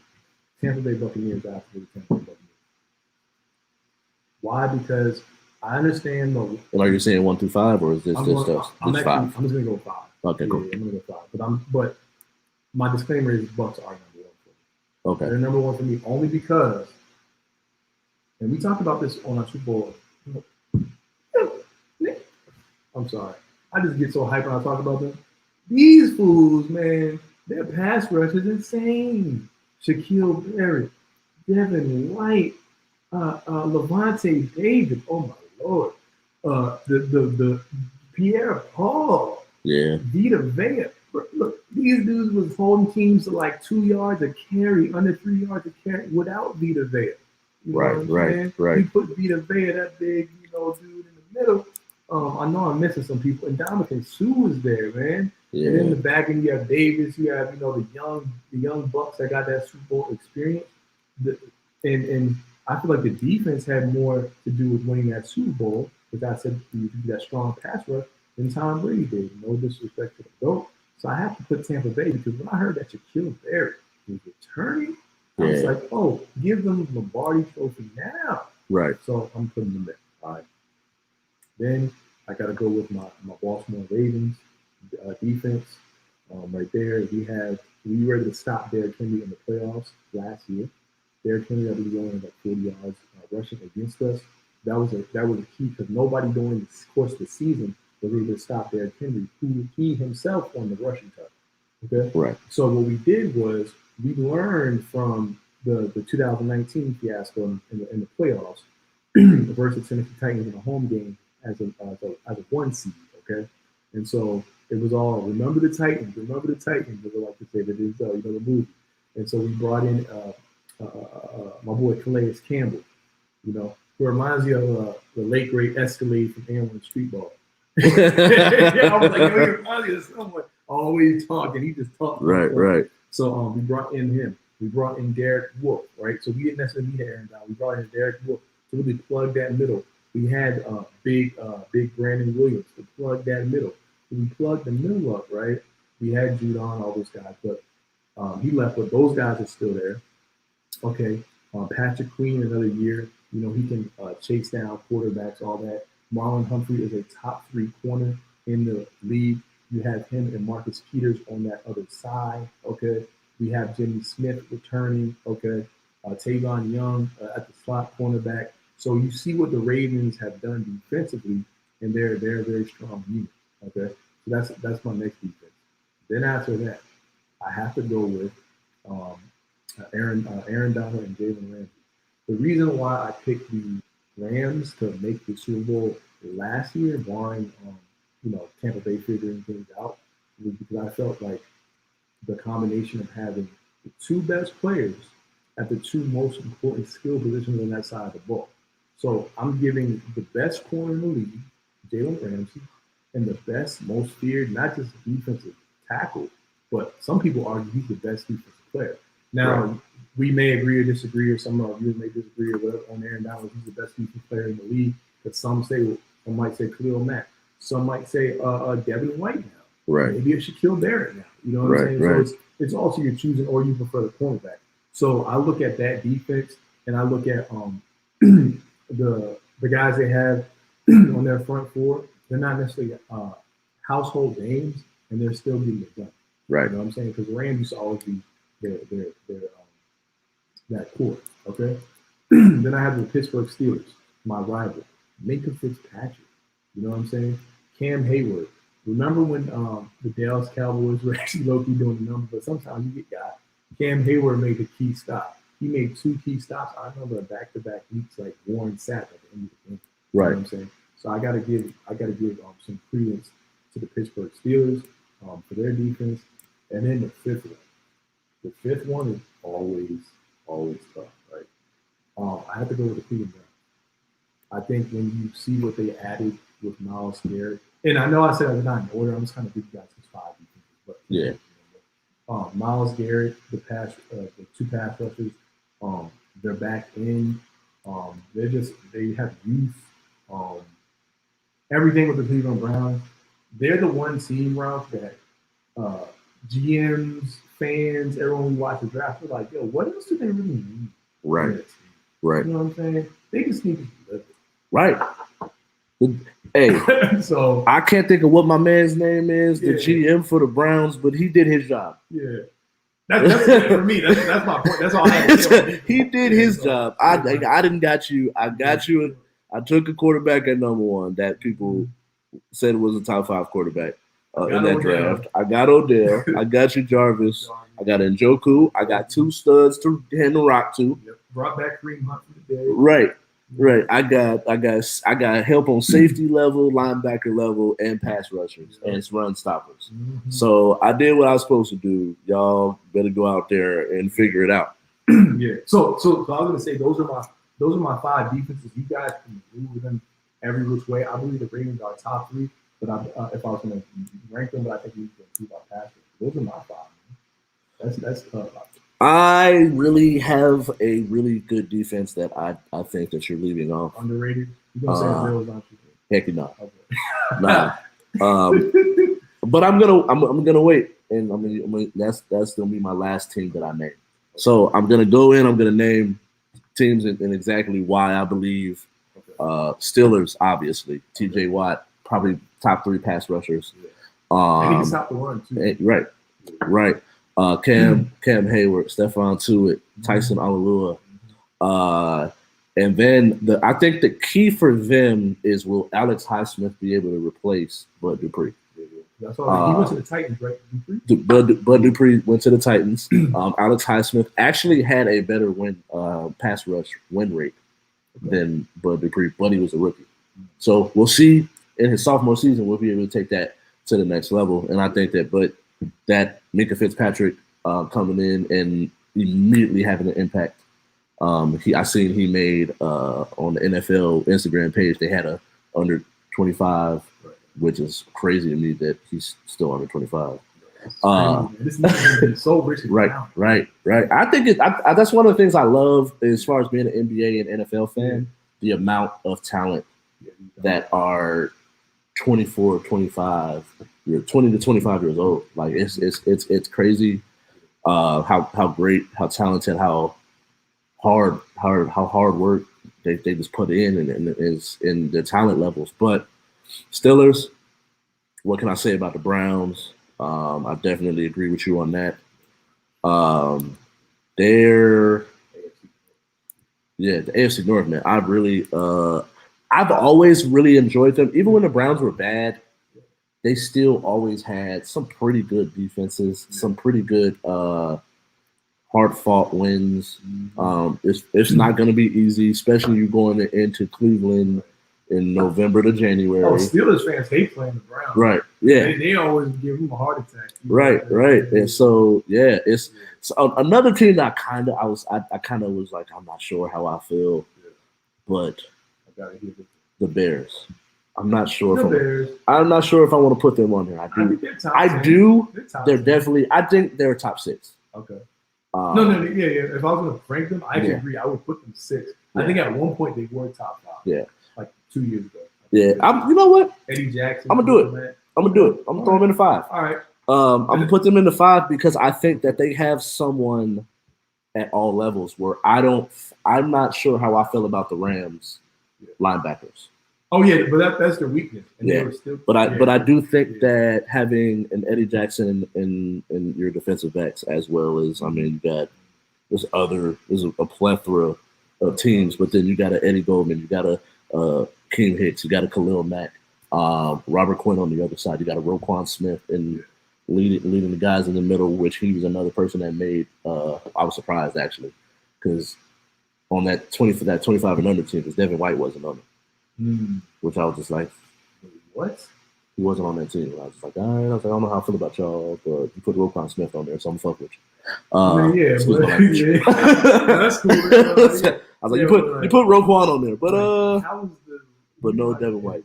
Tampa Bay Buccaneers after the Tampa Bay Buccaneers. Why? Because I understand the. Well, are you saying 1 through 5, or is this just 5? I'm just gonna go 5. Okay, cool. Yeah, I'm gonna go 5. But my disclaimer is Bucs are number 1 for me. Okay. They're number 1 for me only because. And we talked about this on our Super Bowl. I'm sorry. I just get so hyped when I talk about them. These fools, man, their pass rush is insane. Shaquille Barrett, Devin White, Levante David. Oh my Lord. The Pierre Paul. Yeah. Vita Vea. Look, these dudes was holding teams to like 2 yards a carry, under 3 yards a carry without Vita Vea. Right. We put Vita Vea, that big, dude in the middle. I know I'm missing some people. And Dominican Sue is there, man. Yeah. And in the back end, you have Davis. You have, the young Bucks that got that Super Bowl experience. And I feel like the defense had more to do with winning that Super Bowl, because I said you do that strong pass rush than Tom Brady did. No disrespect to the GOAT. So I have to put Tampa Bay, because when I heard that Shaquille Barrett was returning, I was like, oh, give them the Lombardi Trophy now. Right. So I'm putting them there. All right. Then I got to go with my Baltimore Ravens defense. Right there, we were able to stop Derrick Henry in the playoffs last year. Derrick Henry, I believe, only like 40 yards rushing against us. That was a key, because nobody during the course of the season was able to stop Derrick Henry, who he himself won the rushing title. Okay. Right. So what we did was we learned from the 2019 fiasco in the playoffs versus Tennessee Titans in a home game as a 1 seed. Okay. And so it was all remember the Titans, as I like to say, that is the movie. And so we brought in my boy Calais Campbell, who reminds you of the late great Escalade from Aaron Street Ball. Yeah, I was like, he reminds me of someone always talking. He just talked. Right. So we brought in him. We brought in Derek Wolfe, right? So we didn't necessarily need Aaron Donald. We brought in Derek Wolfe to really plug that middle. We had big Brandon Williams to plug that middle. We plugged the middle up, right? We had Judon, all those guys, but he left. But those guys are still there. Okay. Patrick Queen, another year. You know, he can chase down quarterbacks, all that. Marlon Humphrey is a top 3 corner in the league. You have him and Marcus Peters on that other side. Okay. We have Jimmy Smith returning. Okay. Tavon Young at the slot cornerback. So you see what the Ravens have done defensively, and they're a very strong unit. Okay. So that's my next defense. Then after that, I have to go with Aaron Donald and Jalen Ramsey. The reason why I picked the Rams to make the Super Bowl last year, barring Tampa Bay figuring things out, was because I felt like the combination of having the 2 best players at the 2 most important skill positions on that side of the ball. So I'm giving the best corner in the league, Jalen Ramsey, and the best, most feared, not just defensive tackle, but some people argue he's the best defensive player. Now, we may agree or disagree, or some of you may disagree or whatever on Aaron Donald. He's the best defensive player in the league. But some might say Khalil Mack. Some might say Devin White now. Right. Maybe it's Shaquille Barrett now. You know what I'm saying? Right. So it's also you're choosing, or you prefer the cornerback. So I look at that defense, and I look at the guys they have on their front 4. They're not necessarily household names, and they're still getting it done. Right. You know what I'm saying? Because the Rams used to always be that core. Okay. Then I have the Pittsburgh Steelers, my rival, Minka Fitzpatrick. You know what I'm saying? Cam Hayward. Remember when the Dallas Cowboys were actually low-key doing the numbers, but sometimes you get got. Cam Hayward made a key stop. He made 2 key stops. I remember back-to-back weeks like Warren Sapp at the end of the game. Right. You know what I'm saying? So I gotta give some credence to the Pittsburgh Steelers for their defense. And then the 5th one. The 5th one is always tough, right? I have to go with the Cleveland Browns. I think when you see what they added with Myles Garrett, and I know I said I'm not in order. I'm just kind of giving you guys 5 defenses, but yeah. Myles Garrett, the 2 pass rushers, they're back in. They have youth. Everything with the Cleveland Browns. They're the one team, Ralph, that GMs, fans, everyone who watches the draft, they're like, yo, what else do they really need? Right. You know what I'm saying? They just need to deliver. Right. Hey, so I can't think of what my man's name is, the GM for the Browns, but he did his job. Yeah. That's for me. That's my point. That's all I have to say. He did his job. I didn't got you. I got you. I took a quarterback at number 1 that people said was a top 5 quarterback in that draft. I got Odell. I got you, Jarvis. I got Njoku. I got 2 studs to hand the rock to. Yep. Brought back Kareem Hunt from the dead. Right. I got help on safety level, linebacker level, and pass rushers and run stoppers. Mm-hmm. So I did what I was supposed to do. Y'all better go out there and figure it out. Yeah. So I was gonna say those are my 5 defenses. You guys can move them every which way. I believe the Ravens are top 3, but if I was gonna rank them, but I think we can keep our pass. Those are my 5. Man. That's tough. I really have a really good defense that I think that you're leaving off. Underrated? You're going to say Bills, aren't you? Heck no. Okay. Nah. But I'm gonna wait, and that's gonna be my last team that I name. So I'm gonna go in. I'm gonna name teams and exactly why I believe. Steelers, obviously. T.J. Watt, probably top 3 pass rushers. And he can stop the run too. Right. Cam Hayward, Stephon Tuitt, Tyson Alua. And then I think the key for them is, will Alex Highsmith be able to replace Bud Dupree? That's all. He went to the Titans, right? Dupree? Bud Dupree went to the Titans. Alex Highsmith actually had a better pass rush win rate than Bud Dupree, but he was a rookie. So we'll see in his sophomore season, we'll be able to take that to the next level. And I think that Minka Fitzpatrick coming in and immediately having an impact. I seen he made on the NFL Instagram page, they had a under 25, which is crazy to me that he's still under 25. This is so rich. Right. I think that's one of the things I love as far as being an NBA and NFL fan, the amount of talent that are 24, 25, 20 to 25 years old. Like it's crazy how great, how talented, how how hard work they just put in and is in their talent levels. But Steelers, what can I say about the Browns? I definitely agree with you on that. They're the AFC North, man. I've always really enjoyed them. Even when the Browns were bad, they still always had some pretty good defenses, some pretty good hard fought wins. It's not going to be easy, especially you going into Cleveland in November to January. Oh, Steelers fans hate playing the Browns. Right. Yeah. They always give them a heart attack. Right. And so it's another team that I kind of was like, I'm not sure how I feel, but I gotta hear the Bears. I'm not sure if I'm not sure if I want to put them on here. I do. They're definitely. I think they're top 6. Okay. No, yeah. If I was going to rank them, I actually agree. I would put them 6. I think at one point they were top 5. Yeah. Like 2 years ago. Yeah. You know what? Eddie Jackson. I'm gonna do it. I'm gonna throw them in the 5. All right. I'm gonna put them in the 5 because I think that they have someone at all levels where I'm not sure how I feel about the Rams linebackers. Oh yeah, but that's their weakness. And they were still, but I do think that having an Eddie Jackson in your defensive backs as well as there's a plethora of teams, but then you got an Eddie Goldman, you got a King Hicks, you got a Khalil Mack, Robert Quinn on the other side, you got a Roquan Smith and leading the guys in the middle, which he was another person that made I was surprised actually because on that 25 and under team, because Devin White wasn't on it. Which I was just like, what? He wasn't on that team. I was just like, all right. I don't know how I feel about y'all, but you put Roquan Smith on there, so I'm fuck with you. That's cool. I was like, you put Roquan on there, but no Devin White.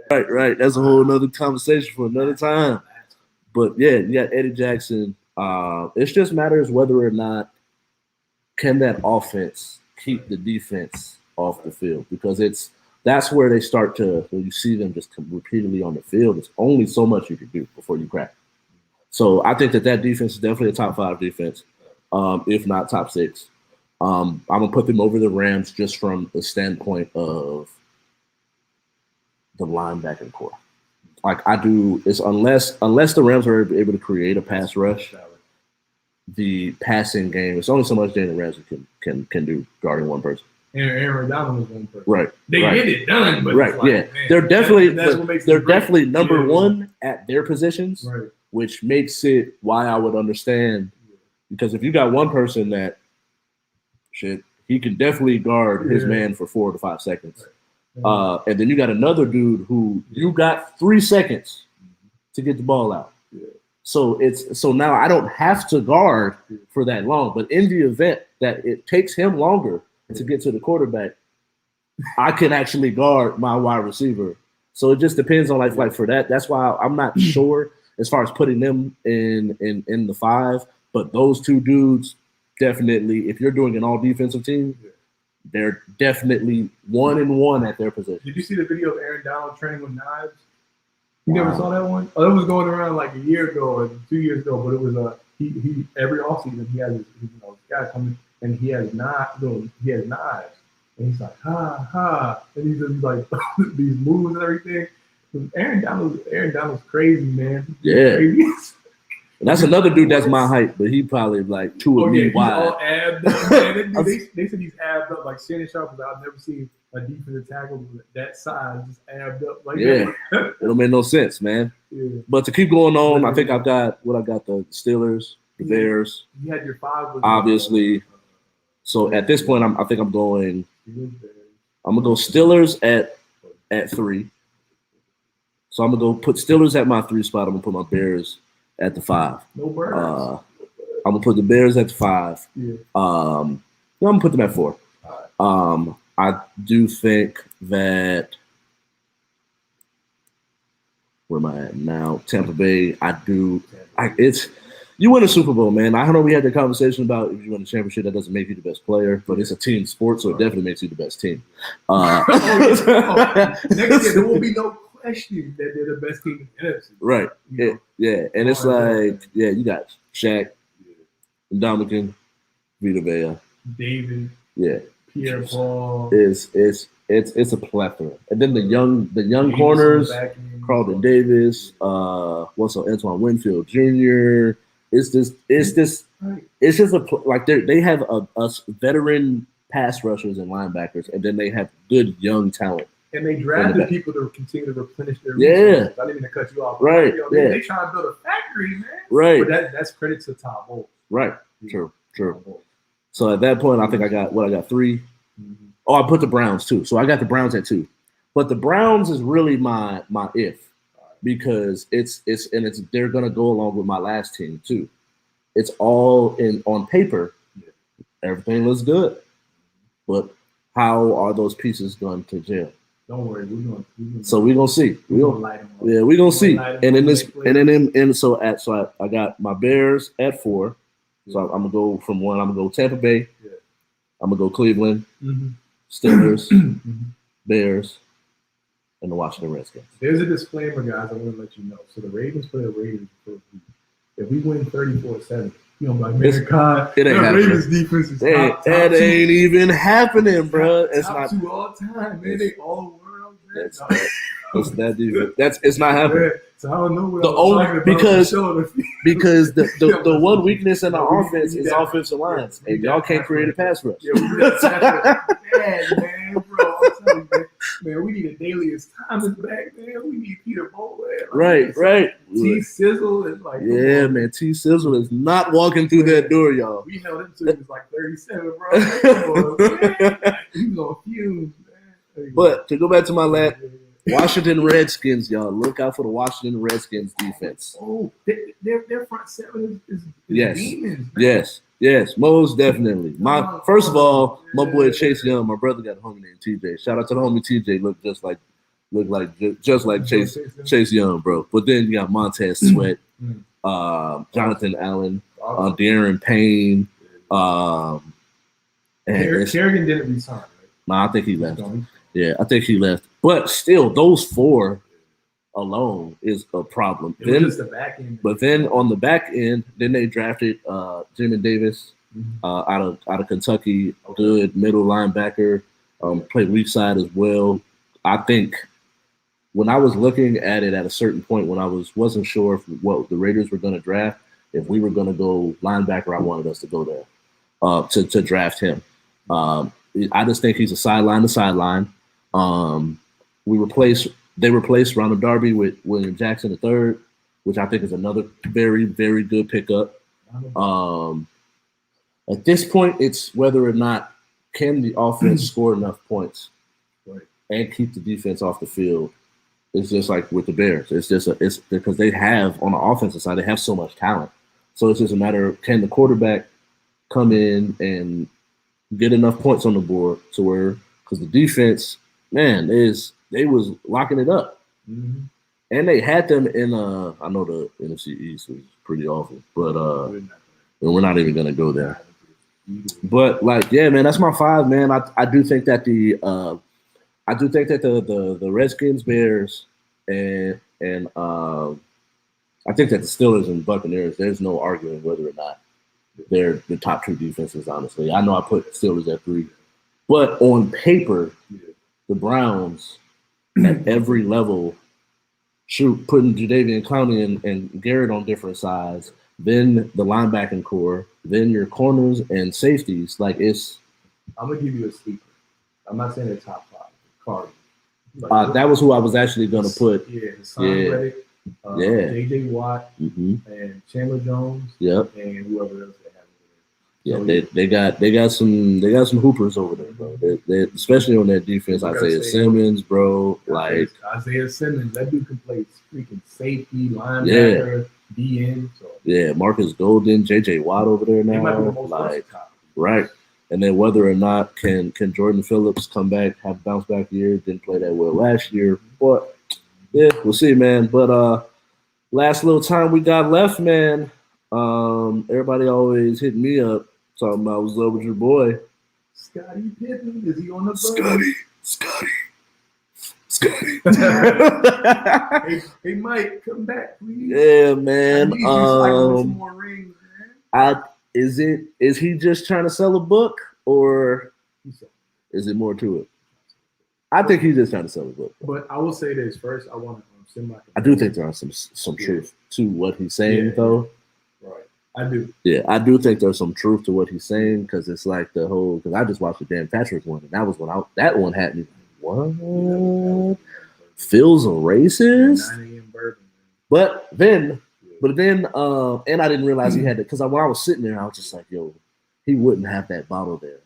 Right. That's a whole nother conversation for another time. But yeah, you got Eddie Jackson. It just matters whether or not can that offense keep the defense off the field, because that's where they start to, when you see them just repeatedly on the field, it's only so much you can do before you crack. So I think that defense is definitely a top 5 defense, if not top 6. I'm gonna put them over the Rams just from the standpoint of the linebacking core. Like I do, it's unless the Rams are able to create a pass rush, the passing game, it's only so much Jalen Ramsey can do guarding one person. Aaron Donald was one person. Right. They get it done, but right. Man, they're definitely number 1 at their positions, right. Which makes it why I would understand, because if you got one person that he can definitely guard his man for 4 to 5 seconds. Right. And then you got another dude who you got 3 seconds to get the ball out. Yeah. So now I don't have to guard for that long, but in the event that it takes him longer to get to the quarterback, I can actually guard my wide receiver. So it just depends on like for that. That's why I'm not sure as far as putting them in the 5. But those 2 dudes definitely, if you're doing an all defensive team, they're definitely 1-1 at their position. Did you see the video of Aaron Donald training with knives? You never saw that one? Oh, it was going around like a year ago or 2 years ago. But it was he every offseason he has his guy coming. And he has knives, and he's like, and he's just like these moves and everything. Aaron Donald's crazy, man. Yeah, crazy. And that's another dude that's my height, but he probably like 2 of me wide. All abbed up, man. They said he's abbed up like Shannon Sharp. I've never seen a defensive tackle that size just abbed up like that. It don't make no sense, man. Yeah. But to keep going on, I think I got the Steelers, the Bears. You had your 5, obviously. So at this point, I think I'm going. I'm gonna go Steelers at 3. So I'm gonna go put Steelers at my 3 spot. I'm gonna put my Bears at the 5. No birds. I'm gonna put the Bears at the 5. Yeah. I'm gonna put them at 4. Right. I do think that where am I at now? Tampa Bay. You win a Super Bowl, man. I know we had the conversation about if you win a championship, that doesn't make you the best player, but it's a team sport, so it definitely makes you the best team. Next year, there will be no question that they're the best team in the NFC. Right. Yeah. And it's like, you got Shaq, Dominican, Vita Vea. David. Yeah. Pierre Paul. It's a plethora. And then the young Davis corners, on the back end. Carlton Davis, what's up, Antoine Winfield Jr. It's just like they have a veteran pass rushers and linebackers, and then they have good young talent. And they drafted people to continue to replenish their resources. I didn't mean to cut you off. Right. They trying to build a factory, man. Right. But that's credit to Todd Bowles. Right. True. So at that point, I think I got 3. Mm-hmm. Oh, I put the Browns too. So I got the Browns at 2. But the Browns is really my if, because it's they're gonna go along with my last team too. It's all on paper. Everything looks good, but how are those pieces going to gel? Don't worry, we're gonna see. We're gonna see. So I got my Bears at 4. So I'm gonna go from 1. I'm gonna go Tampa Bay. Yeah. I'm gonna go Cleveland, Steelers, Bears, and the Washington Redskins. There's a disclaimer, guys. I want to let you know. So the Ravens play the Raiders. If we win 34-7, you know, like man, God, it ain't happening. Ravens defense is top ain't even happening, bro. It's top not 2 all time, man. They all world. It's that defense. It's not happening. So I don't know what because the one weakness in our offense is offensive lines, and y'all can't create a pass rush. Yeah, we need a pass rush. Man, bro, I'm telling you, man, we need a Dalius Thomas back, man. We need Peter Bowl. Right. T Sizzle is like, man. T Sizzle is not walking through that door, y'all. We held him to he was like 37, bro. He was on fumes, man. But to go back to my last. Washington Redskins, y'all. Look out for the Washington Redskins defense. Oh, their front 7 is demons. Man. Yes, most definitely. First of all, my boy Chase Young, my brother got a homie named TJ. Shout out to the homie TJ. Look like Chase Young, bro. But then you got Montez Sweat, Jonathan Allen, De'Aaron Payne, and Kerrigan didn't resign, right? Nah, I think he left. Yeah, I think he left. But still, those 4 alone is a problem. It was just the back end. But then on the back end, then they drafted Jamin Davis out of Kentucky, good middle linebacker, played weak side as well. I think when I was looking at it at a certain point, when I wasn't sure what the Raiders were going to draft, if we were going to go linebacker, I wanted us to go there to draft him. I just think he's a sideline to sideline. They replaced Ronald Darby with William Jackson III, which I think is another very, very good pickup. At this point, it's whether or not can the offense score enough points and keep the defense off the field. It's just like with the Bears. It's because they have on the offensive side, they have so much talent. So it's just a matter of can the quarterback come in and get enough points on the board to where, because the defense, man, they was locking it up. Mm-hmm. And they had them in I know the NFC East was pretty awful, but we're not even gonna go there. But like, yeah, man, that's my 5, man. I do think that the Redskins, Bears, and I think that the Steelers and Buccaneers, there's no arguing whether or not they're the top 2 defenses, honestly. I know I put Steelers at 3. But on paper, the Browns at every level, putting Jadeveon Clowney and Garrett on different sides, then the linebacking core, then your corners and safeties. Like it's. I'm gonna give you a sleeper. I'm not saying they're top 5. Cardinals. That was who I was actually gonna put. Reddick, J.J. Watt, and Chandler Jones. Yep. And whoever else they have over there. Yeah, so they got some hoopers over there, bro. They especially on that defense. Isaiah Simmons, bro. Like Isaiah Simmons, that dude can play freaking safety, linebacker, DN. So. Yeah, Marcus Golden, J.J. Watt over there now. Like, right. And then whether or not can Jordan Phillips come back, have a bounce back year? Didn't play that well last year, but yeah, we'll see, man. But last little time we got left, man. Everybody always hitting me up talking about what's up with your boy. Scottie Pippen, is he on the Scotty. Hey, Mike, come back, please. Yeah, man. I need some more rings, man. is he just trying to sell a book, or is it more to it? I think he's just trying to sell a book. But I will say this first. I want to I do think there are some truth to what he's saying, though. Right, I do. Yeah, I do think there's some truth to what he's saying, because it's like the whole. Because I just watched the Dan Patrick one, and that was when that one had me. What? Phil's a racist? 9 a.m. bourbon. But then, and I didn't realize he had it, because when I was sitting there, I was just like, yo, he wouldn't have that bottle there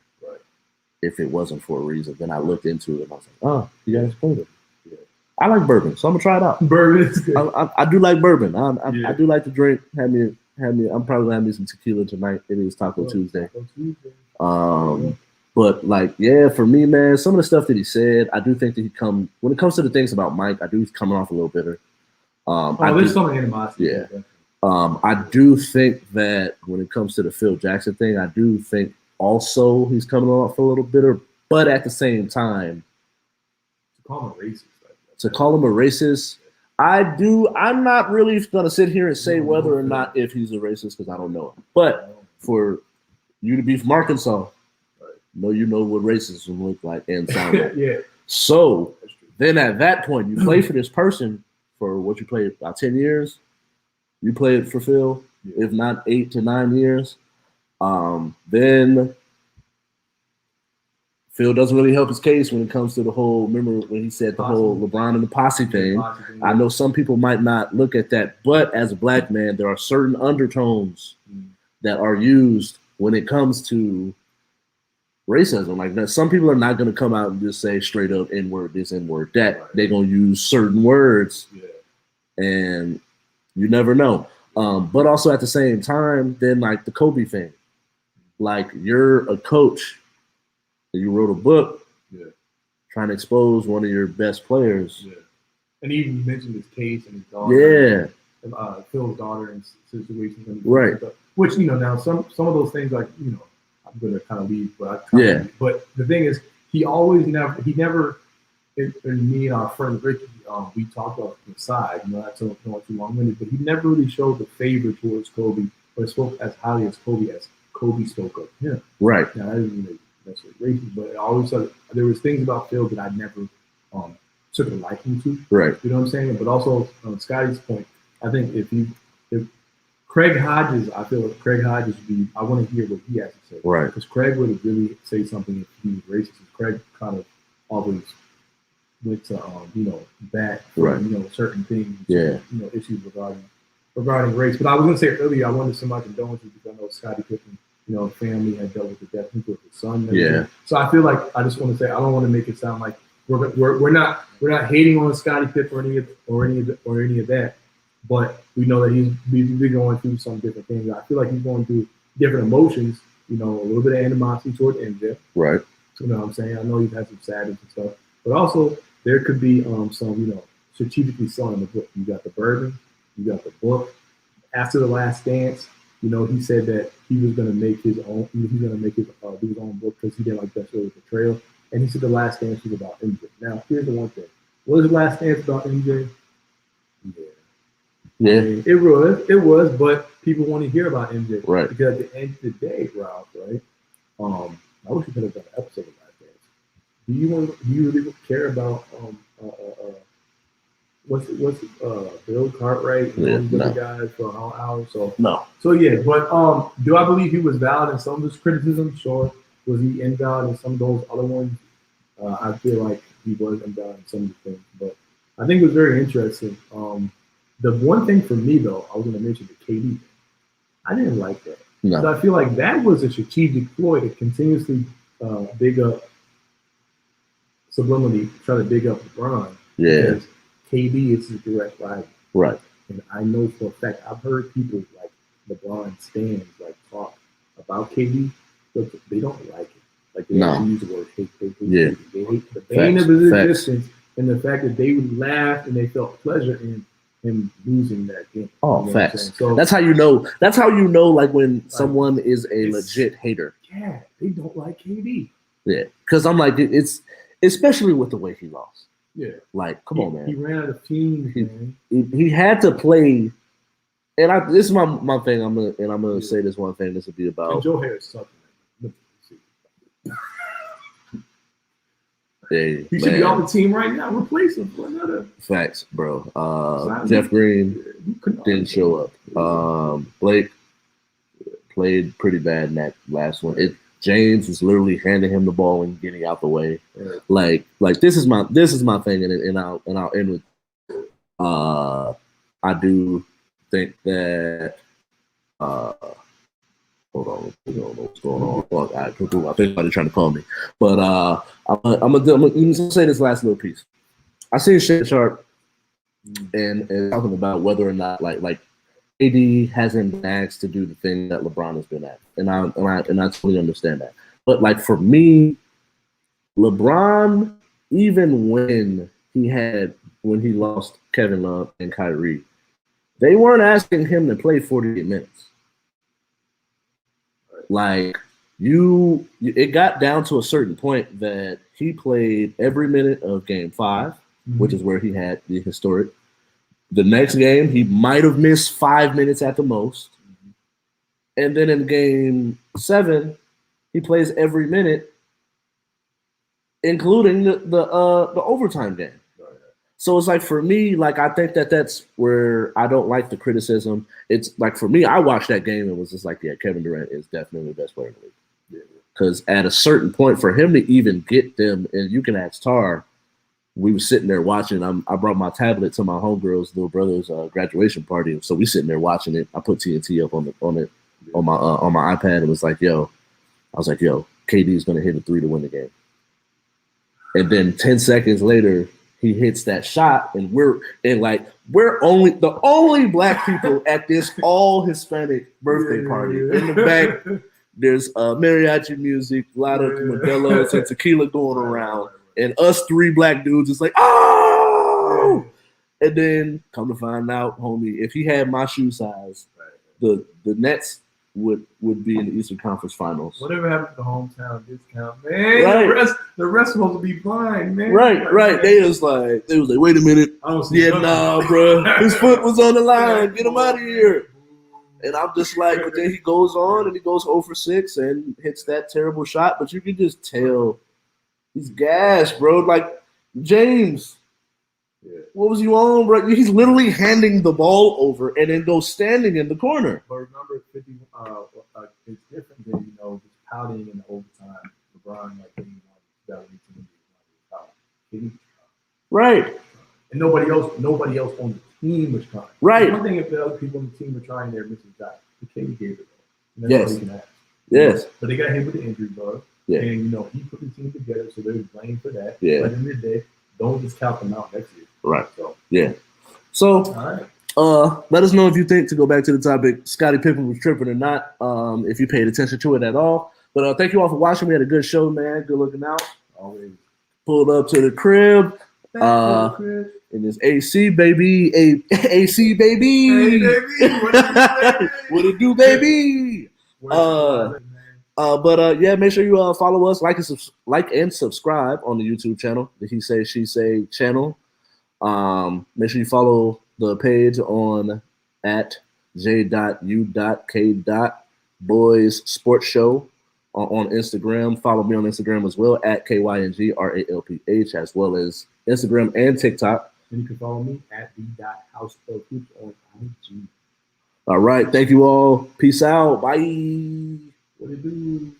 if it wasn't for a reason. Then I looked into it, and I was like, oh, you guys played it. Yeah. I like bourbon, so I'm gonna try it out. Bourbon is good. I do like bourbon. I do like to drink. Have me. I'm probably gonna have me some tequila tonight. It is Taco Tuesday. But like, yeah, for me, man, some of the stuff that he said, I do think that when it comes to the things about Mike, I do he's coming off a little bitter. There's some animosity. Yeah. I do think that when it comes to the Phil Jackson thing, I do think also he's coming off a little bitter, but at the same time, to call him a racist, I'm not really gonna sit here and say whether or not if he's a racist, because I don't know him. But for you to be from Arkansas, you know what racism look like and sound like. Yeah. So then at that point, you play for this person for what you played about 10 years. You played for Phil, if not 8 to 9 years. Then Phil doesn't really help his case when it comes to the whole. Remember when he said the whole LeBron and the posse thing? I know some people might not look at that, but as a black man, there are certain undertones that are used when it comes to racism. Like that, some people are not going to come out and just say straight up N-word this, N-word that. They're going to use certain words, and you never know. But also at the same time, then like the Kobe thing, like you're a coach, and you wrote a book, trying to expose one of your best players. Yeah. And he even mentioned his case and his daughter. Yeah. Phil's daughter and situations. Right. Which, now some of those things, like, I'm going to kind of leave, but but the thing is, he never, and me and our friend Ricky, we talked about the side, not too long-winded, but he never really showed the favor towards Kobe, or spoke as highly as Kobe spoke of him. Right. Now, I didn't really necessarily racist, but I always said there was things about Phil that I never took a liking to. Right. You know what I'm saying? But also, on Scotty's point, I think if Craig Hodges, I feel like Craig Hodges would be, I want to hear what he has to say. Right. Because Craig would really say something if he was racist. Craig kind of always went to, bat for, certain things, issues regarding race. But I was going to say earlier, I wanted to send my condolences because I know Scottie Pippen, family had dealt with the death of his son. Yeah. So I feel like I just want to say, I don't want to make it sound like we're not hating on Scottie Pippen or any of that. But we know that he's been going through some different things. I feel like he's going through different emotions, a little bit of animosity toward MJ. Right. You know what I'm saying? I know he's had some sadness and stuff. But also, there could be some, strategically selling the book. You got the bourbon, you got the book. After the Last Dance, he said that he was going to make his own, do his own book because he didn't like that sort of portrayal. And he said the Last Dance was about MJ. Now, here's the one thing. Was the Last Dance about MJ? Yeah. I mean, it was, but people want to hear about MJ. Right. Because at the end of the day, Ralph, right? I wish we could have done an episode of Last Dance. Do you really care about what's Bill Cartwright and those other guys for an hour? So no. So yeah, but do I believe he was valid in some of his criticism? Sure. Was he invalid in some of those other ones? I feel like he was invalid in some of the things, but I think it was very interesting. The one thing for me, though, I was going to mention the KD thing. I didn't like that. No. So I feel like that was a strategic ploy to continuously big up, subliminally try to big up LeBron. Yeah. Because KD is his direct rival. Right. And I know for a fact, I've heard people like LeBron stands talk about KD, but they don't like it. Like they don't use the word hate. They hate the bane of his existence and the fact that they would laugh and they felt pleasure in him losing that game. Oh, facts. So that's how you know. That's how you know, like when someone is a legit hater. Yeah, they don't like KD. Yeah, because I'm like, it's especially with the way he lost. Yeah, like, come on, man. He ran out of teams, man. He had to play and this is my thing. I'm gonna say this one thing. This would be about and Joe Harris sucking. Hey, he should be off the team right now. Replace him for another. Facts, bro. Jeff Green didn't show up. Blake played pretty bad in that last one. James was literally handing him the ball and getting out the way. Like this is my thing, and I'll end with. I do think that. Hold on, I don't know what's going on. Fuck, I think somebody's trying to call me. But I'm gonna say this last little piece. I seen Shannon Sharp and talking about whether or not like AD hasn't been asked to do the thing that LeBron has been at, and I totally understand that. But like for me, LeBron, even when he lost Kevin Love and Kyrie, they weren't asking him to play 48 minutes. Like it got down to a certain point that he played every minute of Game 5, which is where he had the historic. The next game, he might have missed 5 minutes at the most, and then in Game 7, he plays every minute, including the overtime game. So it's like for me, like I think that's where I don't like the criticism. It's like for me, I watched that game and was just like, yeah, Kevin Durant is definitely the best player in the league. Because at a certain point, for him to even get them, and you can ask Tar, we were sitting there watching. I brought my tablet to my homegirl's little brother's graduation party, so we sitting there watching it. I put TNT up on my iPad and was like, yo, KD is gonna hit a 3 to win the game. And then 10 seconds later, he hits that shot, and we're only the only black people at this all Hispanic birthday party. In the back, there's mariachi music, a lot of Modelo's and tequila going around, and us 3 black dudes is like, oh! And then come to find out, homie, if he had my shoe size, the Nets would be in the Eastern Conference Finals. Whatever happened to the hometown discount, man? Right. The rest supposed to be blind, man. Right. They was like, wait a minute. Nah, bro. His foot was on the line. Get him out of here. And I'm just like, but then he goes on and he goes 0 for 6 and hits that terrible shot. But you can just tell he's gassed, bro. Like James. Yeah. What was you on, bro? He's literally handing the ball over and then goes standing in the corner. But remember, it's different than just pouting in the overtime. LeBron getting right. And nobody else on the team was trying. Right. One thing if the other people on the team were trying, they're missing shots. The KD gave it though. Yes. All you can ask. Yes. But they got hit with the injury bug. Yeah. And he put the team together, so they were blamed for that. Yeah. But at the end of the day, don't just count them out next year. Right. So all right. Let us know if you think, to go back to the topic, Scottie Pippen was tripping or not, if you paid attention to it at all. But thank you all for watching. We had a good show, man. Good looking out. Always. Pulled up to the crib. In this AC, baby. AC, baby. Hey, baby. What it do, baby? Yeah, make sure you follow us, like and subscribe on the YouTube channel, the He Say She Say channel. Make sure you follow the page on at J.U.K. Boyz Sports Show on Instagram. Follow me on Instagram as well at KYNGRALPH, as well as Instagram and TikTok. And you can follow me at the.houseofhoops on IG. All right, thank you all. Peace out. Bye. What it do?